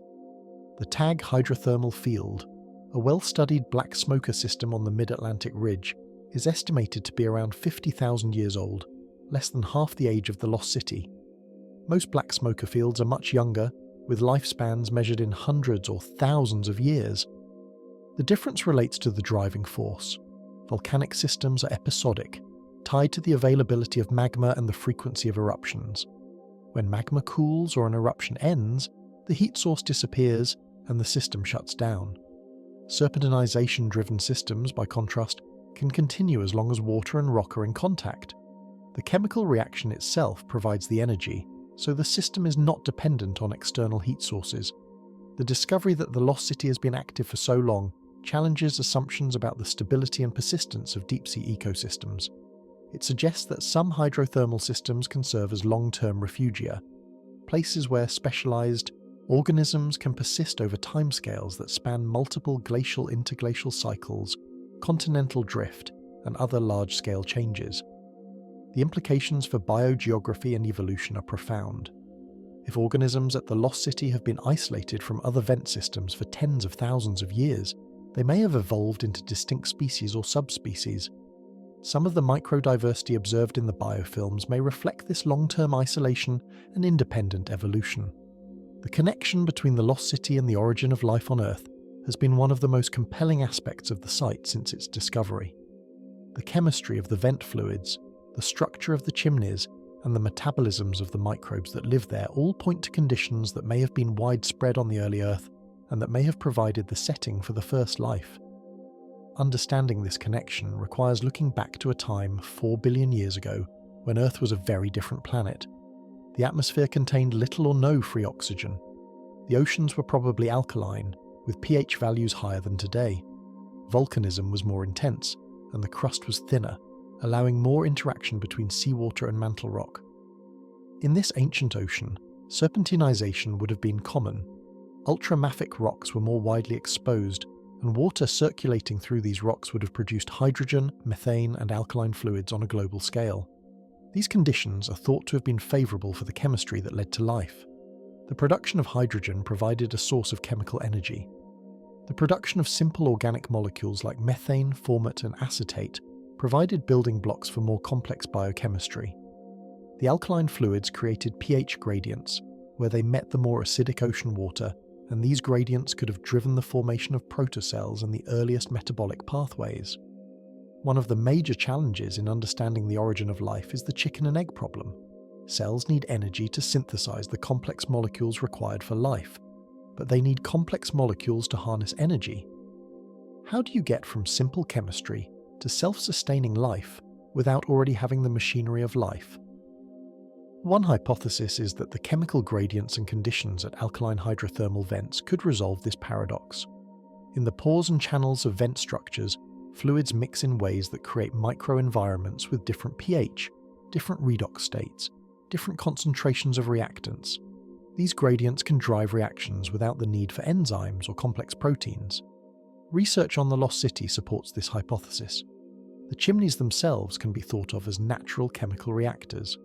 The TAG hydrothermal field, a well-studied black smoker system on the Mid-Atlantic Ridge, is estimated to be around 50,000 years old, less than half the age of the Lost City. Most black smoker fields are much younger, with lifespans measured in hundreds or thousands of years. The difference relates to the driving force. Volcanic systems are episodic, tied to the availability of magma and the frequency of eruptions. When magma cools or an eruption ends, the heat source disappears and the system shuts down. Serpentinization-driven systems, by contrast, can continue as long as water and rock are in contact. The chemical reaction itself provides the energy, so the system is not dependent on external heat sources. The discovery that the Lost City has been active for so long challenges assumptions about the stability and persistence of deep-sea ecosystems. It suggests that some hydrothermal systems can serve as long-term refugia, places where specialized organisms can persist over timescales that span multiple glacial-interglacial cycles, continental drift, and other large-scale changes. The implications for biogeography and evolution are profound. If organisms at the Lost City have been isolated from other vent systems for tens of thousands of years, they may have evolved into distinct species or subspecies. Some of the microdiversity observed in the biofilms may reflect this long-term isolation and independent evolution. The connection between the Lost City and the origin of life on Earth has been one of the most compelling aspects of the site since its discovery. The chemistry of the vent fluids, the structure of the chimneys, and the metabolisms of the microbes that live there all point to conditions that may have been widespread on the early Earth and that may have provided the setting for the first life. Understanding this connection requires looking back to a time 4 billion years ago when Earth was a very different planet. The atmosphere contained little or no free oxygen. The oceans were probably alkaline, with pH values higher than today. Volcanism was more intense, and the crust was thinner, allowing more interaction between seawater and mantle rock. In this ancient ocean, serpentinization would have been common. Ultramafic rocks were more widely exposed, and water circulating through these rocks would have produced hydrogen, methane, and alkaline fluids on a global scale. These conditions are thought to have been favourable for the chemistry that led to life. The production of hydrogen provided a source of chemical energy. The production of simple organic molecules like methane, formate, and acetate provided building blocks for more complex biochemistry. The alkaline fluids created pH gradients, where they met the more acidic ocean water, and these gradients could have driven the formation of protocells and the earliest metabolic pathways. One of the major challenges in understanding the origin of life is the chicken and egg problem. Cells need energy to synthesize the complex molecules required for life, but they need complex molecules to harness energy. How do you get from simple chemistry to self-sustaining life without already having the machinery of life? One hypothesis is that the chemical gradients and conditions at alkaline hydrothermal vents could resolve this paradox. In the pores and channels of vent structures, fluids mix in ways that create microenvironments with different pH, different redox states, different concentrations of reactants. These gradients can drive reactions without the need for enzymes or complex proteins. Research on the Lost City supports this hypothesis. The chimneys themselves can be thought of as natural chemical reactors.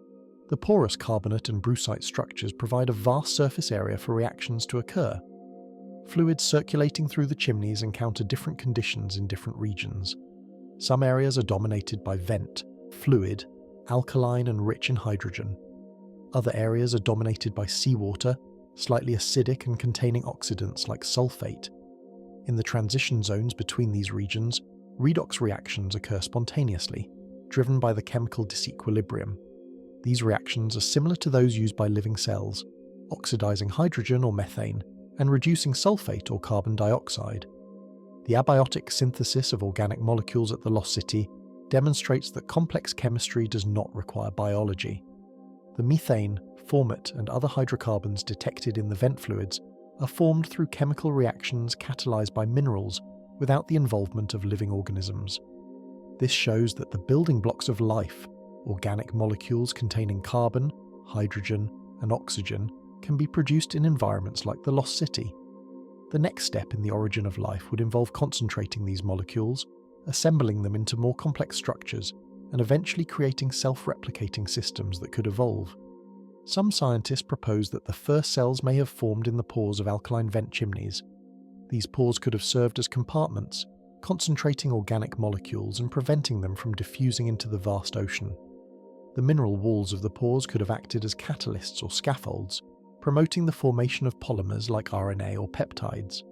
The porous carbonate and brucite structures provide a vast surface area for reactions to occur. Fluids circulating through the chimneys encounter different conditions in different regions. Some areas are dominated by vent, fluid, alkaline and rich in hydrogen. Other areas are dominated by seawater, slightly acidic and containing oxidants like sulfate. In the transition zones between these regions, redox reactions occur spontaneously, driven by the chemical disequilibrium. These reactions are similar to those used by living cells, oxidizing hydrogen or methane and reducing sulfate or carbon dioxide. The abiotic synthesis of organic molecules at the Lost City demonstrates that complex chemistry does not require biology. The methane, formate, and other hydrocarbons detected in the vent fluids are formed through chemical reactions catalyzed by minerals without the involvement of living organisms. This shows that the building blocks of life, organic molecules containing carbon, hydrogen, and oxygen, can be produced in environments like the Lost City. The next step in the origin of life would involve concentrating these molecules, assembling them into more complex structures, and eventually creating self-replicating systems that could evolve. Some scientists propose that the first cells may have formed in the pores of alkaline vent chimneys. These pores could have served as compartments, concentrating organic molecules and preventing them from diffusing into the vast ocean. The mineral walls of the pores could have acted as catalysts or scaffolds, promoting the formation of polymers like RNA or peptides.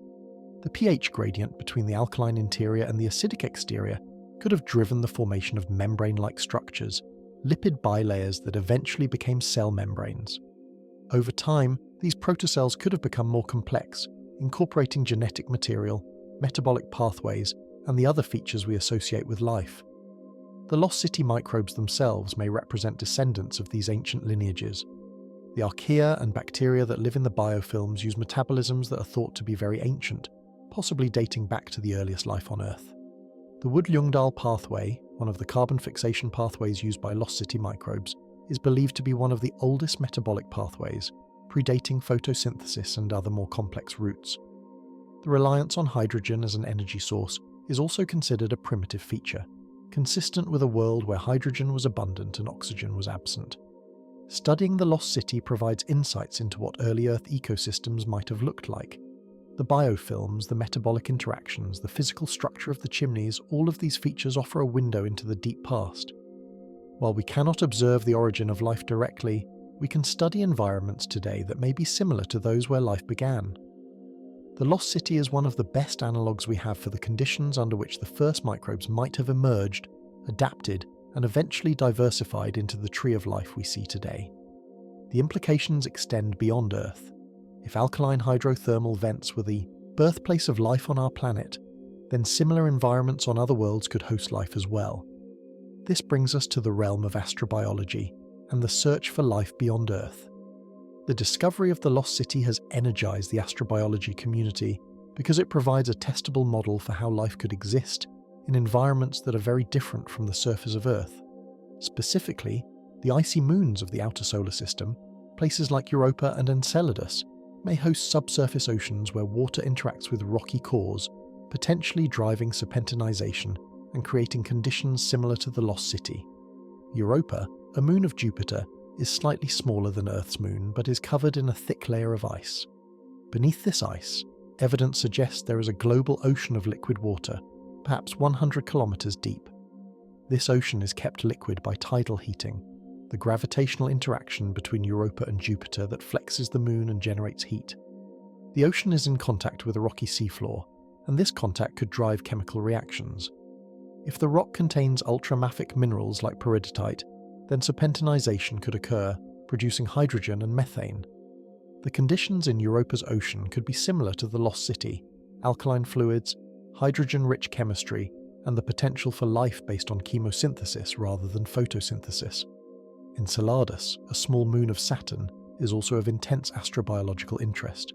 The pH gradient between the alkaline interior and the acidic exterior could have driven the formation of membrane-like structures, lipid bilayers that eventually became cell membranes. Over time, these protocells could have become more complex, incorporating genetic material, metabolic pathways, and the other features we associate with life. The Lost City microbes themselves may represent descendants of these ancient lineages. The archaea and bacteria that live in the biofilms use metabolisms that are thought to be very ancient, possibly dating back to the earliest life on Earth. The Wood-Ljungdahl pathway, one of the carbon fixation pathways used by Lost City microbes, is believed to be one of the oldest metabolic pathways, predating photosynthesis and other more complex routes. The reliance on hydrogen as an energy source is also considered a primitive feature, consistent with a world where hydrogen was abundant and oxygen was absent. Studying the Lost City provides insights into what early Earth ecosystems might have looked like. The biofilms, the metabolic interactions, the physical structure of the chimneys, all of these features offer a window into the deep past. While we cannot observe the origin of life directly, we can study environments today that may be similar to those where life began. The Lost City is one of the best analogues we have for the conditions under which the first microbes might have emerged, adapted, and eventually diversified into the tree of life we see today. The implications extend beyond Earth. If alkaline hydrothermal vents were the birthplace of life on our planet, then similar environments on other worlds could host life as well. This brings us to the realm of astrobiology and the search for life beyond Earth. The discovery of the Lost City has energized the astrobiology community because it provides a testable model for how life could exist in environments that are very different from the surface of Earth. Specifically, the icy moons of the outer solar system, places like Europa and Enceladus, may host subsurface oceans where water interacts with rocky cores, potentially driving serpentinization and creating conditions similar to the Lost City. Europa, a moon of Jupiter, is slightly smaller than Earth's moon but is covered in a thick layer of ice. Beneath this ice, evidence suggests there is a global ocean of liquid water, perhaps 100 kilometers deep. This ocean is kept liquid by tidal heating, the gravitational interaction between Europa and Jupiter that flexes the moon and generates heat. The ocean is in contact with a rocky seafloor, and this contact could drive chemical reactions. If the rock contains ultramafic minerals like peridotite, then serpentinization could occur, producing hydrogen and methane. The conditions in Europa's ocean could be similar to the Lost City: alkaline fluids, hydrogen-rich chemistry, and the potential for life based on chemosynthesis rather than photosynthesis. Enceladus, a small moon of Saturn, is also of intense astrobiological interest.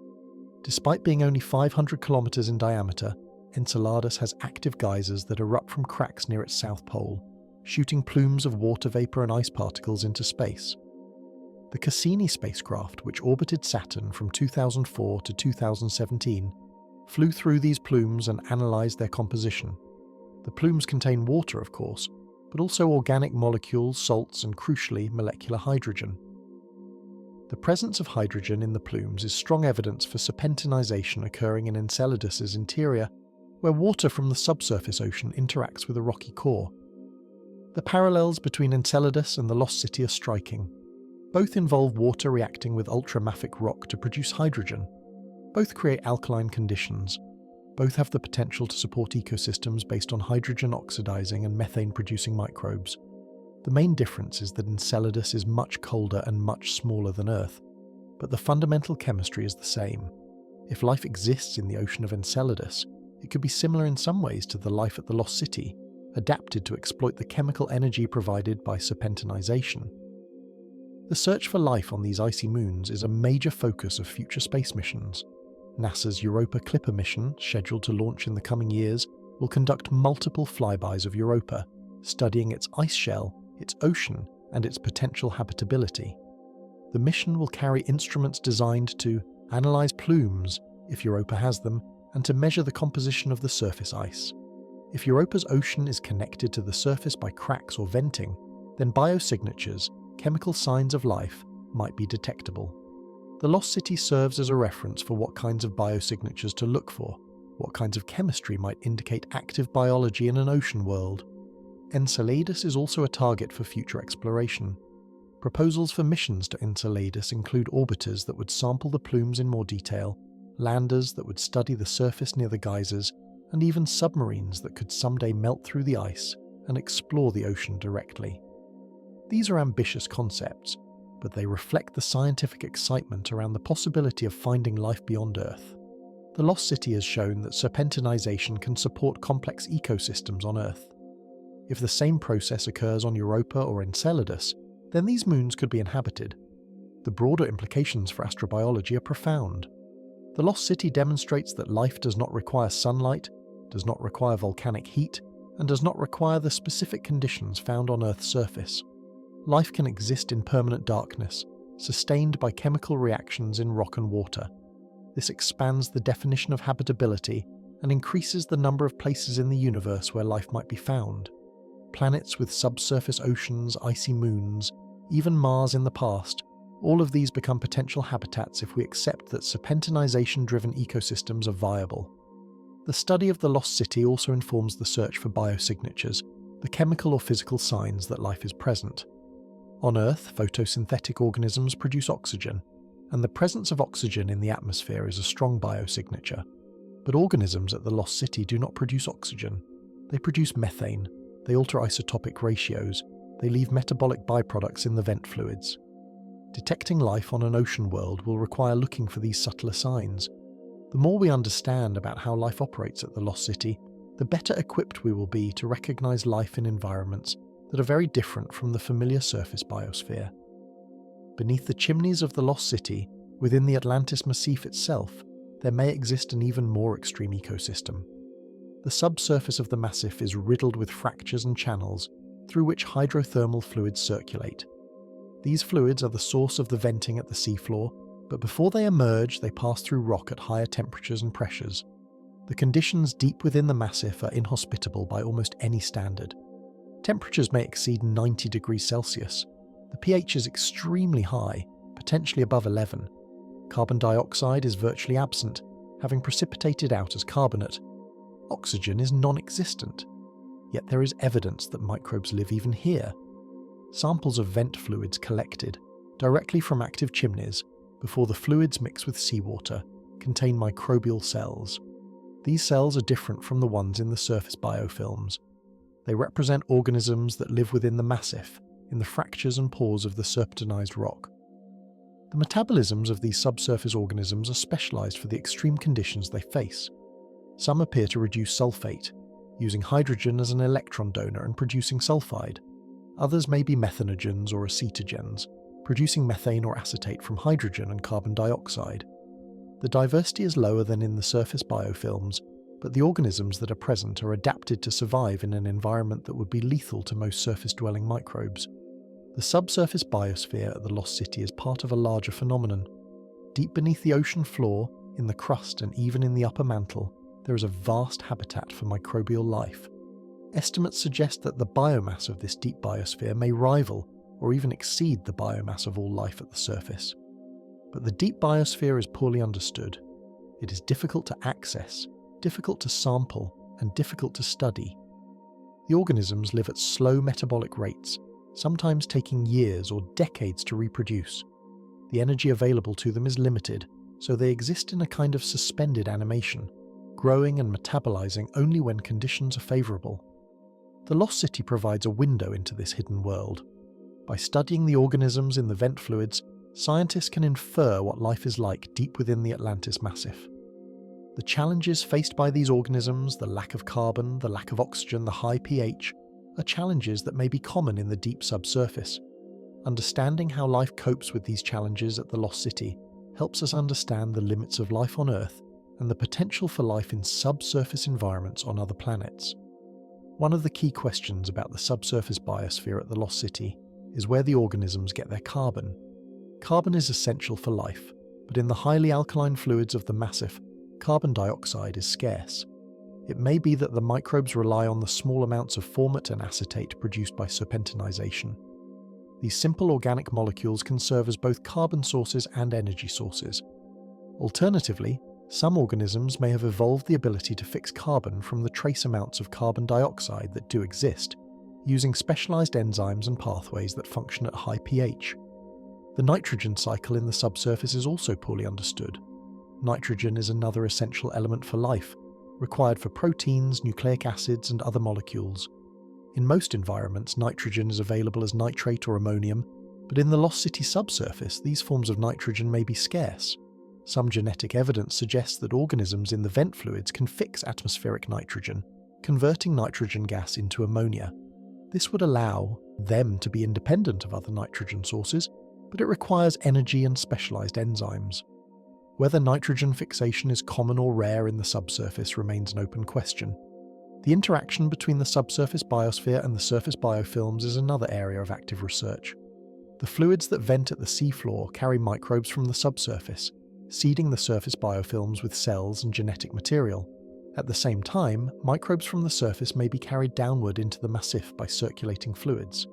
Despite being only 500 kilometers in diameter, Enceladus has active geysers that erupt from cracks near its south pole, shooting plumes of water vapor and ice particles into space. The Cassini spacecraft, which orbited Saturn from 2004 to 2017, flew through these plumes and analyzed their composition. The plumes contain water, of course, but also organic molecules, salts, and crucially, molecular hydrogen. The presence of hydrogen in the plumes is strong evidence for serpentinization occurring in Enceladus's interior, where water from the subsurface ocean interacts with a rocky core. The parallels between Enceladus and the Lost City are striking. Both involve water reacting with ultramafic rock to produce hydrogen. Both create alkaline conditions. Both have the potential to support ecosystems based on hydrogen oxidizing and methane producing microbes. The main difference is that Enceladus is much colder and much smaller than Earth, but the fundamental chemistry is the same. If life exists in the ocean of Enceladus, it could be similar in some ways to the life at the Lost City, adapted to exploit the chemical energy provided by serpentinization. The search for life on these icy moons is a major focus of future space missions. NASA's Europa Clipper mission, scheduled to launch in the coming years, will conduct multiple flybys of Europa, studying its ice shell, its ocean, and its potential habitability. The mission will carry instruments designed to analyze plumes, if Europa has them, and to measure the composition of the surface ice. If Europa's ocean is connected to the surface by cracks or venting, then biosignatures, chemical signs of life, might be detectable. The Lost City serves as a reference for what kinds of biosignatures to look for, what kinds of chemistry might indicate active biology in an ocean world. Enceladus is also a target for future exploration. Proposals for missions to Enceladus include orbiters that would sample the plumes in more detail, landers that would study the surface near the geysers, and even submarines that could someday melt through the ice and explore the ocean directly. These are ambitious concepts, but they reflect the scientific excitement around the possibility of finding life beyond Earth. The Lost City has shown that serpentinization can support complex ecosystems on Earth. If the same process occurs on Europa or Enceladus, then these moons could be inhabited. The broader implications for astrobiology are profound. The Lost City demonstrates that life does not require sunlight, does not require volcanic heat, and does not require the specific conditions found on Earth's surface. Life can exist in permanent darkness, sustained by chemical reactions in rock and water. This expands the definition of habitability and increases the number of places in the universe where life might be found. Planets with subsurface oceans, icy moons, even Mars in the past, all of these become potential habitats if we accept that serpentinization-driven ecosystems are viable. The study of the Lost City also informs the search for biosignatures, the chemical or physical signs that life is present. On Earth, photosynthetic organisms produce oxygen, and the presence of oxygen in the atmosphere is a strong biosignature. But organisms at the Lost City do not produce oxygen. They produce methane, they alter isotopic ratios, they leave metabolic byproducts in the vent fluids. Detecting life on an ocean world will require looking for these subtler signs. The more we understand about how life operates at the Lost City, the better equipped we will be to recognize life in environments that are very different from the familiar surface biosphere. Beneath the chimneys of the Lost City, within the Atlantis Massif itself, there may exist an even more extreme ecosystem. The subsurface of the massif is riddled with fractures and channels through which hydrothermal fluids circulate. These fluids are the source of the venting at the seafloor, but before they emerge, they pass through rock at higher temperatures and pressures. The conditions deep within the massif are inhospitable by almost any standard. Temperatures may exceed 90 degrees Celsius. The pH is extremely high, potentially above 11. Carbon dioxide is virtually absent, having precipitated out as carbonate. Oxygen is non-existent. Yet there is evidence that microbes live even here. Samples of vent fluids collected directly from active chimneys before the fluids mix with seawater contain microbial cells. These cells are different from the ones in the surface biofilms. They represent organisms that live within the massif, in the fractures and pores of the serpentinized rock. The metabolisms of these subsurface organisms are specialized for the extreme conditions they face. Some appear to reduce sulfate, using hydrogen as an electron donor and producing sulfide. Others may be methanogens or acetogens, producing methane or acetate from hydrogen and carbon dioxide. The diversity is lower than in the surface biofilms, but the organisms that are present are adapted to survive in an environment that would be lethal to most surface-dwelling microbes. The subsurface biosphere at the Lost City is part of a larger phenomenon. Deep beneath the ocean floor, in the crust and even in the upper mantle, there is a vast habitat for microbial life. Estimates suggest that the biomass of this deep biosphere may rival or even exceed the biomass of all life at the surface. But the deep biosphere is poorly understood. It is difficult to access, difficult to sample, and difficult to study. The organisms live at slow metabolic rates, sometimes taking years or decades to reproduce. The energy available to them is limited, so they exist in a kind of suspended animation, growing and metabolizing only when conditions are favorable. The Lost City provides a window into this hidden world. By studying the organisms in the vent fluids, scientists can infer what life is like deep within the Atlantis Massif. The challenges faced by these organisms, the lack of carbon, the lack of oxygen, the high pH, are challenges that may be common in the deep subsurface. Understanding how life copes with these challenges at the Lost City helps us understand the limits of life on Earth and the potential for life in subsurface environments on other planets. One of the key questions about the subsurface biosphere at the Lost City is where the organisms get their carbon. Carbon is essential for life, but in the highly alkaline fluids of the massif, carbon dioxide is scarce. It may be that the microbes rely on the small amounts of formate and acetate produced by serpentinization. These simple organic molecules can serve as both carbon sources and energy sources. Alternatively, some organisms may have evolved the ability to fix carbon from the trace amounts of carbon dioxide that do exist, using specialized enzymes and pathways that function at high pH. The nitrogen cycle in the subsurface is also poorly understood. Nitrogen is another essential element for life, required for proteins, nucleic acids, and other molecules. In most environments, nitrogen is available as nitrate or ammonium, but in the Lost City subsurface, these forms of nitrogen may be scarce. Some genetic evidence suggests that organisms in the vent fluids can fix atmospheric nitrogen, converting nitrogen gas into ammonia. This would allow them to be independent of other nitrogen sources, but it requires energy and specialized enzymes. Whether nitrogen fixation is common or rare in the subsurface remains an open question. The interaction between the subsurface biosphere and the surface biofilms is another area of active research. The fluids that vent at the seafloor carry microbes from the subsurface, seeding the surface biofilms with cells and genetic material. At the same time, microbes from the surface may be carried downward into the massif by circulating fluids.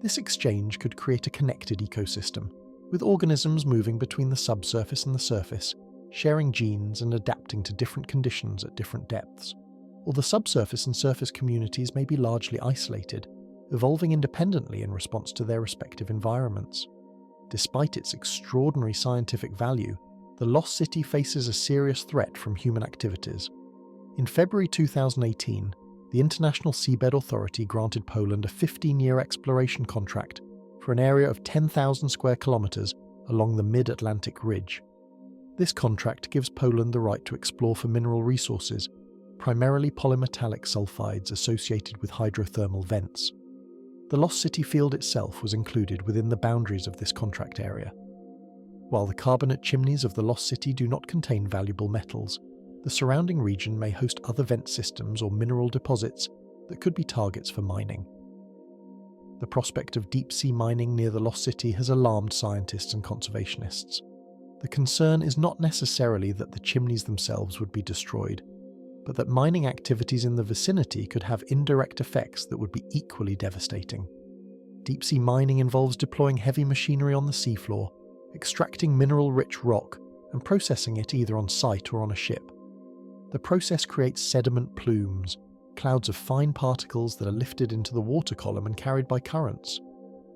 This exchange could create a connected ecosystem, with organisms moving between the subsurface and the surface, sharing genes and adapting to different conditions at different depths. Or the subsurface and surface communities may be largely isolated, evolving independently in response to their respective environments. Despite its extraordinary scientific value, the Lost City faces a serious threat from human activities. In February 2018, the International Seabed Authority granted Poland a 15-year exploration contract for an area of 10,000 square kilometers along the mid-Atlantic ridge. This contract gives Poland the right to explore for mineral resources, primarily polymetallic sulfides associated with hydrothermal vents. The Lost City field itself was included within the boundaries of this contract area. While the carbonate chimneys of the Lost City do not contain valuable metals, the surrounding region may host other vent systems or mineral deposits that could be targets for mining. The prospect of deep-sea mining near the Lost City has alarmed scientists and conservationists. The concern is not necessarily that the chimneys themselves would be destroyed, but that mining activities in the vicinity could have indirect effects that would be equally devastating. Deep-sea mining involves deploying heavy machinery on the seafloor, extracting mineral-rich rock, and processing it either on site or on a ship. The process creates sediment plumes, clouds of fine particles that are lifted into the water column and carried by currents.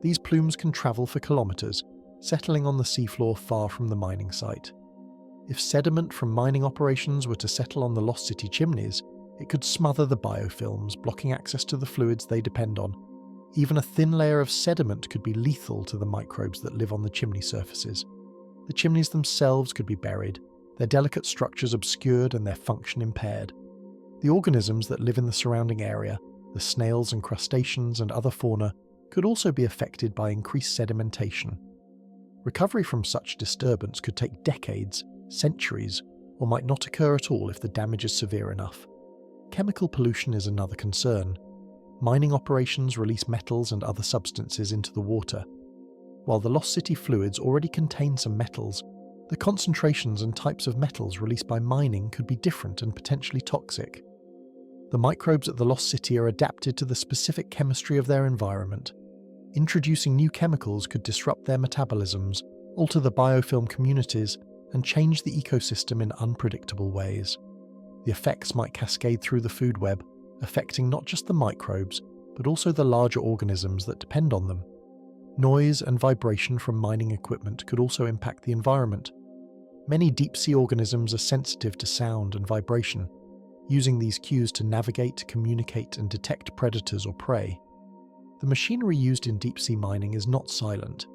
These plumes can travel for kilometers, settling on the seafloor far from the mining site. If sediment from mining operations were to settle on the Lost City chimneys, it could smother the biofilms, blocking access to the fluids they depend on. Even a thin layer of sediment could be lethal to the microbes that live on the chimney surfaces. The chimneys themselves could be buried, their delicate structures obscured and their function impaired. The organisms that live in the surrounding area, the snails and crustaceans and other fauna, could also be affected by increased sedimentation. Recovery from such disturbance could take decades, centuries, or might not occur at all if the damage is severe enough. Chemical pollution is another concern. Mining operations release metals and other substances into the water. While the Lost City fluids already contain some metals, the concentrations and types of metals released by mining could be different and potentially toxic. The microbes at the Lost City are adapted to the specific chemistry of their environment. Introducing new chemicals could disrupt their metabolisms, alter the biofilm communities, and change the ecosystem in unpredictable ways. The effects might cascade through the food web, affecting not just the microbes, but also the larger organisms that depend on them. Noise and vibration from mining equipment could also impact the environment. Many deep-sea organisms are sensitive to sound and vibration, using these cues to navigate, communicate, and detect predators or prey. The machinery used in deep-sea mining is not silent.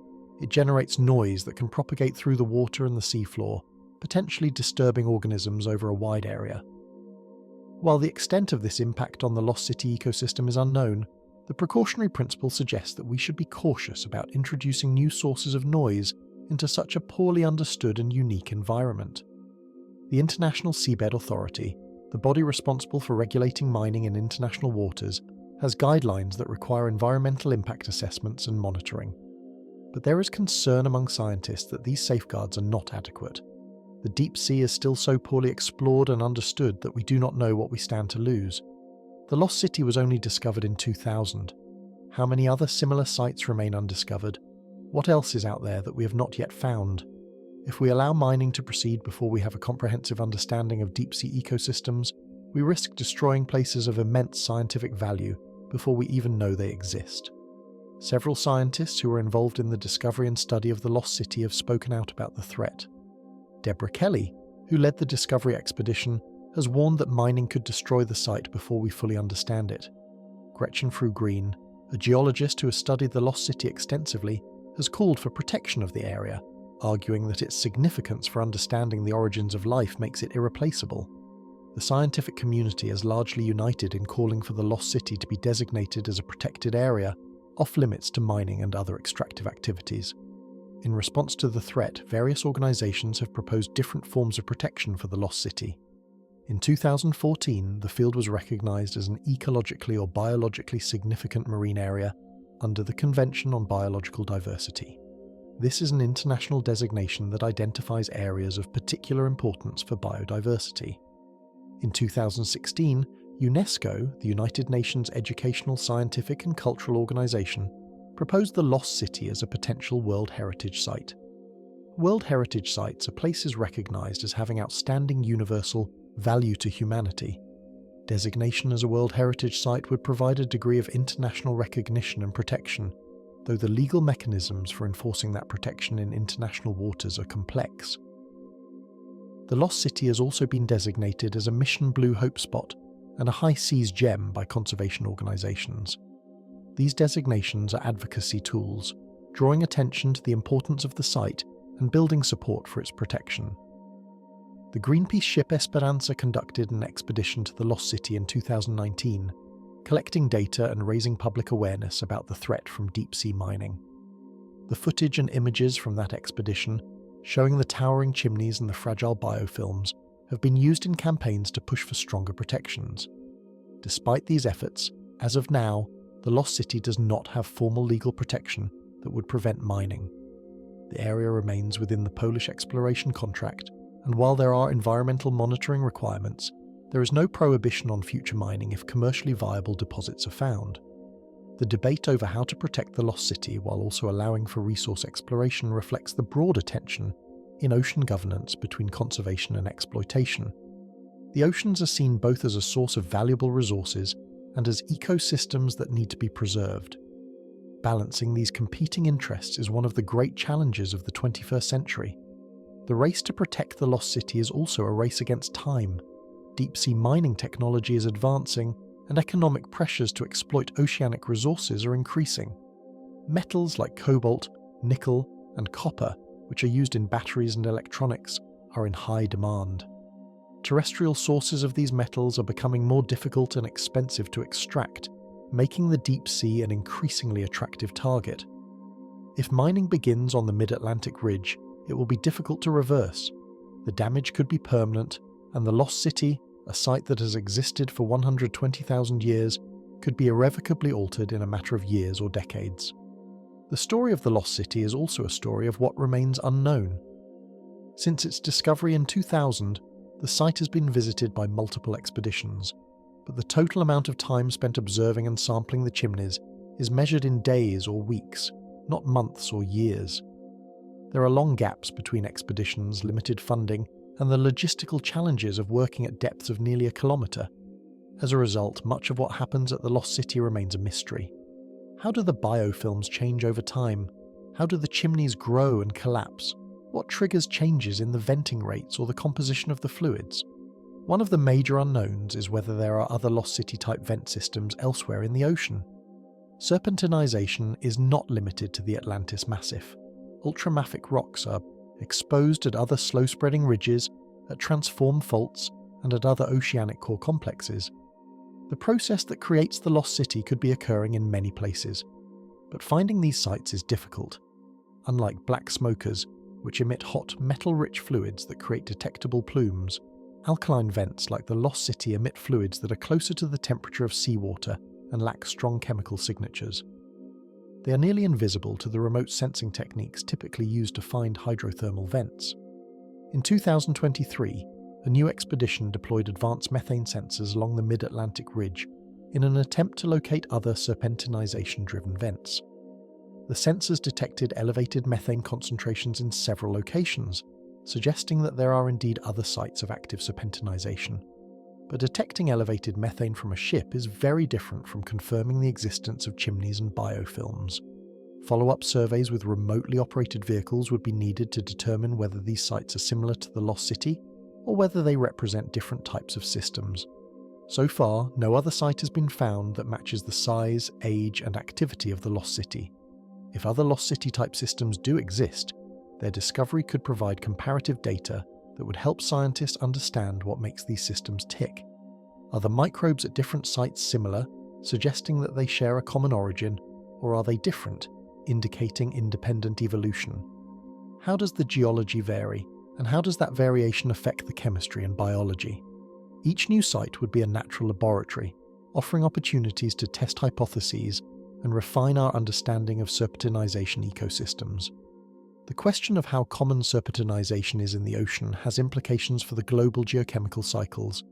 It generates noise that can propagate through the water and the seafloor, potentially disturbing organisms over a wide area. While the extent of this impact on the Lost City ecosystem is unknown, the precautionary principle suggests that we should be cautious about introducing new sources of noise into such a poorly understood and unique environment. The International Seabed Authority, the body responsible for regulating mining in international waters, has guidelines that require environmental impact assessments and monitoring. But there is concern among scientists that these safeguards are not adequate. The deep sea is still so poorly explored and understood that we do not know what we stand to lose. The Lost City was only discovered in 2000. How many other similar sites remain undiscovered? What else is out there that we have not yet found? If we allow mining to proceed before we have a comprehensive understanding of deep-sea ecosystems, we risk destroying places of immense scientific value before we even know they exist. Several scientists who were involved in the discovery and study of the Lost City have spoken out about the threat. Deborah Kelly, who led the discovery expedition, has warned that mining could destroy the site before we fully understand it. Gretchen Frew Green, a geologist who has studied the Lost City extensively, has called for protection of the area, arguing that its significance for understanding the origins of life makes it irreplaceable. The scientific community is largely united in calling for the Lost City to be designated as a protected area, off-limits to mining and other extractive activities. In response to the threat, various organisations have proposed different forms of protection for the Lost City. In 2014, the field was recognised as an ecologically or biologically significant marine area under the Convention on Biological Diversity. This is an international designation that identifies areas of particular importance for biodiversity. In 2016, UNESCO, the United Nations Educational, Scientific and Cultural Organization, proposed the Lost City as a potential World Heritage Site. World Heritage Sites are places recognized as having outstanding universal value to humanity. Designation as a World Heritage Site would provide a degree of international recognition and protection, though the legal mechanisms for enforcing that protection in international waters are complex. The Lost City has also been designated as a Mission Blue Hope Spot and a High Seas Gem by conservation organisations. These designations are advocacy tools, drawing attention to the importance of the site and building support for its protection. The Greenpeace ship Esperanza conducted an expedition to the Lost City in 2019, collecting data and raising public awareness about the threat from deep-sea mining. The footage and images from that expedition, showing the towering chimneys and the fragile biofilms, have been used in campaigns to push for stronger protections. Despite these efforts, as of now, the Lost City does not have formal legal protection that would prevent mining. The area remains within the Polish exploration contract, and while there are environmental monitoring requirements, there is no prohibition on future mining if commercially viable deposits are found. The debate over how to protect the Lost City while also allowing for resource exploration reflects the broader tension in ocean governance between conservation and exploitation. The oceans are seen both as a source of valuable resources and as ecosystems that need to be preserved. Balancing these competing interests is one of the great challenges of the 21st century. The race to protect the Lost City is also a race against time. Deep-sea mining technology is advancing, and economic pressures to exploit oceanic resources are increasing. Metals like cobalt, nickel, and copper, which are used in batteries and electronics, are in high demand. Terrestrial sources of these metals are becoming more difficult and expensive to extract, making the deep sea an increasingly attractive target. If mining begins on the Mid-Atlantic Ridge, it will be difficult to reverse. The damage could be permanent, and the Lost City, a site that has existed for 120,000 years, could be irrevocably altered in a matter of years or decades. The story of the Lost City is also a story of what remains unknown. Since its discovery in 2000, the site has been visited by multiple expeditions, but the total amount of time spent observing and sampling the chimneys is measured in days or weeks, not months or years. There are long gaps between expeditions, limited funding, and the logistical challenges of working at depths of nearly a kilometre. As a result, much of what happens at the Lost City remains a mystery. How do the biofilms change over time? How do the chimneys grow and collapse? What triggers changes in the venting rates or the composition of the fluids? One of the major unknowns is whether there are other Lost City-type vent systems elsewhere in the ocean. Serpentinization is not limited to the Atlantis Massif. Ultramafic rocks are exposed at other slow-spreading ridges, at transform faults, and at other oceanic core complexes. The process that creates the Lost City could be occurring in many places, but finding these sites is difficult. Unlike black smokers, which emit hot, metal-rich fluids that create detectable plumes, alkaline vents like the Lost City emit fluids that are closer to the temperature of seawater and lack strong chemical signatures. They are nearly invisible to the remote sensing techniques typically used to find hydrothermal vents. In 2023, a new expedition deployed advanced methane sensors along the mid-Atlantic ridge in an attempt to locate other serpentinization-driven vents. The sensors detected elevated methane concentrations in several locations, suggesting that there are indeed other sites of active serpentinization. But detecting elevated methane from a ship is very different from confirming the existence of chimneys and biofilms. Follow-up surveys with remotely operated vehicles would be needed to determine whether these sites are similar to the Lost City or whether they represent different types of systems. So far, no other site has been found that matches the size, age, and activity of the Lost City. If other Lost City-type systems do exist, their discovery could provide comparative data that would help scientists understand what makes these systems tick. Are the microbes at different sites similar, suggesting that they share a common origin, or are they different, indicating independent evolution? How does the geology vary, and how does that variation affect the chemistry and biology? Each new site would be a natural laboratory, offering opportunities to test hypotheses and refine our understanding of serpentinization ecosystems. The question of how common serpentinization is in the ocean has implications for the global geochemical cycles.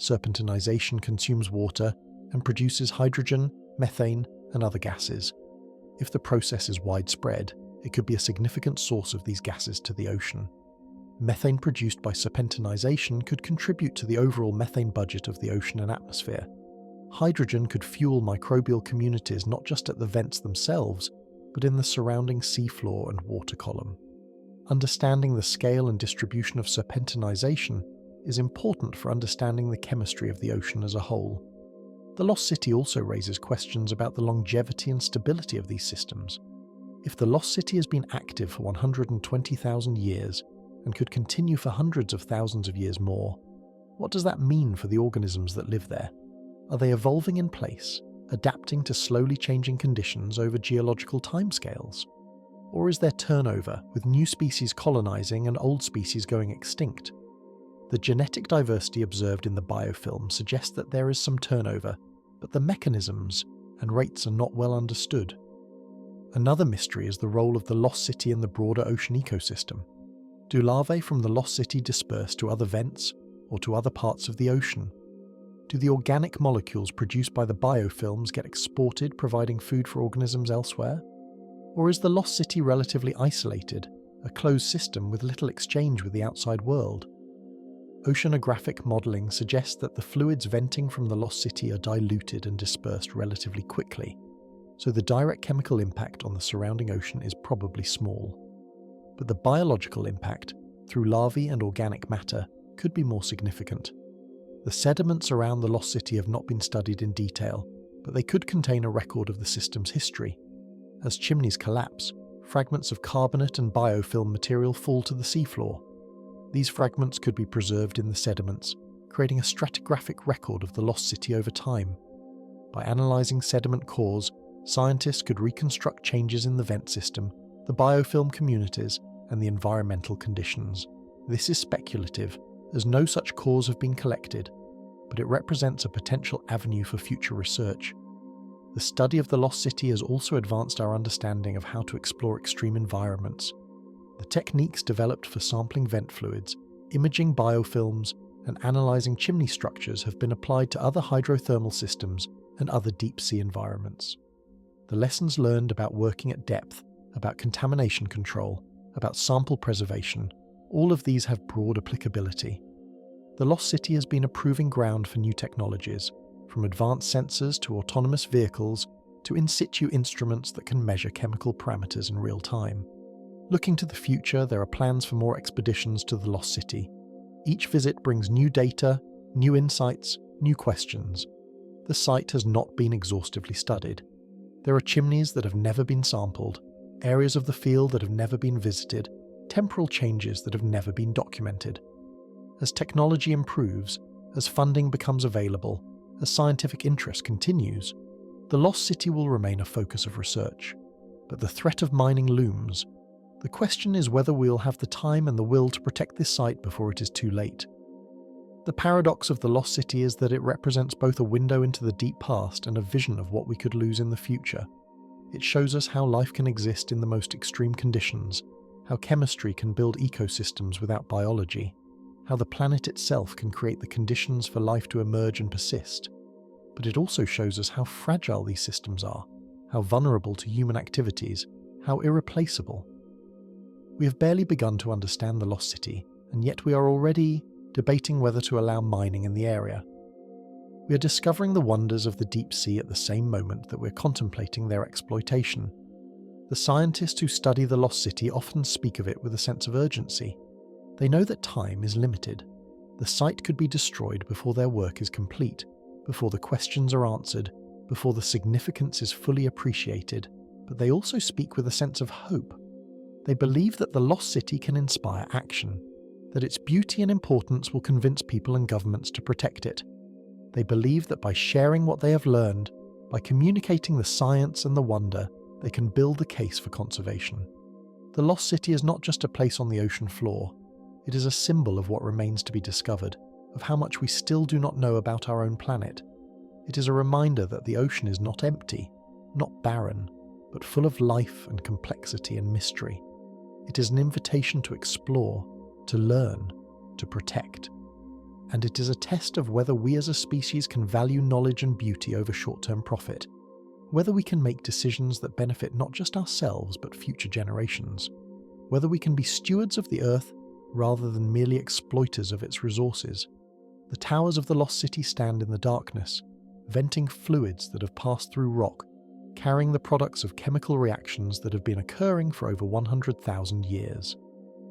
Serpentinization consumes water and produces hydrogen, methane, and other gases. If the process is widespread, it could be a significant source of these gases to the ocean. Methane produced by serpentinization could contribute to the overall methane budget of the ocean and atmosphere. Hydrogen could fuel microbial communities not just at the vents themselves, but in the surrounding seafloor and water column. Understanding the scale and distribution of serpentinization is important for understanding the chemistry of the ocean as a whole. The Lost City also raises questions about the longevity and stability of these systems. If the Lost City has been active for 120,000 years and could continue for hundreds of thousands of years more, what does that mean for the organisms that live there? Are they evolving in place, adapting to slowly changing conditions over geological timescales? Or is there turnover, with new species colonizing and old species going extinct? The genetic diversity observed in the biofilm suggests that there is some turnover, but the mechanisms and rates are not well understood. Another mystery is the role of the Lost City in the broader ocean ecosystem. Do larvae from the Lost City disperse to other vents or to other parts of the ocean? Do the organic molecules produced by the biofilms get exported, providing food for organisms elsewhere? Or is the Lost City relatively isolated, a closed system with little exchange with the outside world? Oceanographic modelling suggests that the fluids venting from the Lost City are diluted and dispersed relatively quickly, so the direct chemical impact on the surrounding ocean is probably small. But the biological impact, through larvae and organic matter, could be more significant. The sediments around the Lost City have not been studied in detail, but they could contain a record of the system's history. As chimneys collapse, fragments of carbonate and biofilm material fall to the seafloor. These fragments could be preserved in the sediments, creating a stratigraphic record of the Lost City over time. By analysing sediment cores, scientists could reconstruct changes in the vent system, the biofilm communities, and the environmental conditions. This is speculative, as no such cores have been collected, but it represents a potential avenue for future research. The study of the Lost City has also advanced our understanding of how to explore extreme environments. The techniques developed for sampling vent fluids, imaging biofilms, and analysing chimney structures have been applied to other hydrothermal systems and other deep-sea environments. The lessons learned about working at depth, about contamination control, about sample preservation, all of these have broad applicability. The Lost City has been a proving ground for new technologies, from advanced sensors to autonomous vehicles to in situ instruments that can measure chemical parameters in real time. Looking to the future, there are plans for more expeditions to the Lost City. Each visit brings new data, new insights, new questions. The site has not been exhaustively studied. There are chimneys that have never been sampled, areas of the field that have never been visited, temporal changes that have never been documented. As technology improves, as funding becomes available, as scientific interest continues, the Lost City will remain a focus of research. But the threat of mining looms. The question is whether we'll have the time and the will to protect this site before it is too late. The paradox of the Lost City is that it represents both a window into the deep past and a vision of what we could lose in the future. It shows us how life can exist in the most extreme conditions, how chemistry can build ecosystems without biology, how the planet itself can create the conditions for life to emerge and persist. But it also shows us how fragile these systems are, how vulnerable to human activities, how irreplaceable. We have barely begun to understand the Lost City, and yet we are already debating whether to allow mining in the area. We are discovering the wonders of the deep sea at the same moment that we're contemplating their exploitation. The scientists who study the Lost City often speak of it with a sense of urgency. They know that time is limited. The site could be destroyed before their work is complete, before the questions are answered, before the significance is fully appreciated, but they also speak with a sense of hope. They believe that the Lost City can inspire action, that its beauty and importance will convince people and governments to protect it. They believe that by sharing what they have learned, by communicating the science and the wonder, they can build a case for conservation. The Lost City is not just a place on the ocean floor. It is a symbol of what remains to be discovered, of how much we still do not know about our own planet. It is a reminder that the ocean is not empty, not barren, but full of life and complexity and mystery. It is an invitation to explore, to learn, to protect. And it is a test of whether we as a species can value knowledge and beauty over short-term profit, whether we can make decisions that benefit not just ourselves but future generations, whether we can be stewards of the Earth rather than merely exploiters of its resources. The towers of the Lost City stand in the darkness, venting fluids that have passed through rock, carrying the products of chemical reactions that have been occurring for over 100,000 years.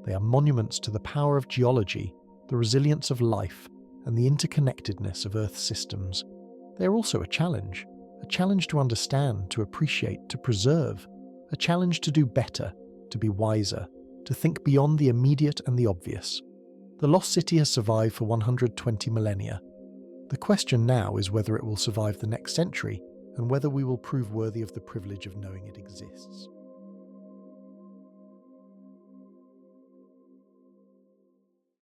They are monuments to the power of geology, the resilience of life, and the interconnectedness of Earth's systems. They are also a challenge to understand, to appreciate, to preserve, a challenge to do better, to be wiser, to think beyond the immediate and the obvious. The Lost City has survived for 120 millennia. The question now is whether it will survive the next century, and whether we will prove worthy of the privilege of knowing it exists.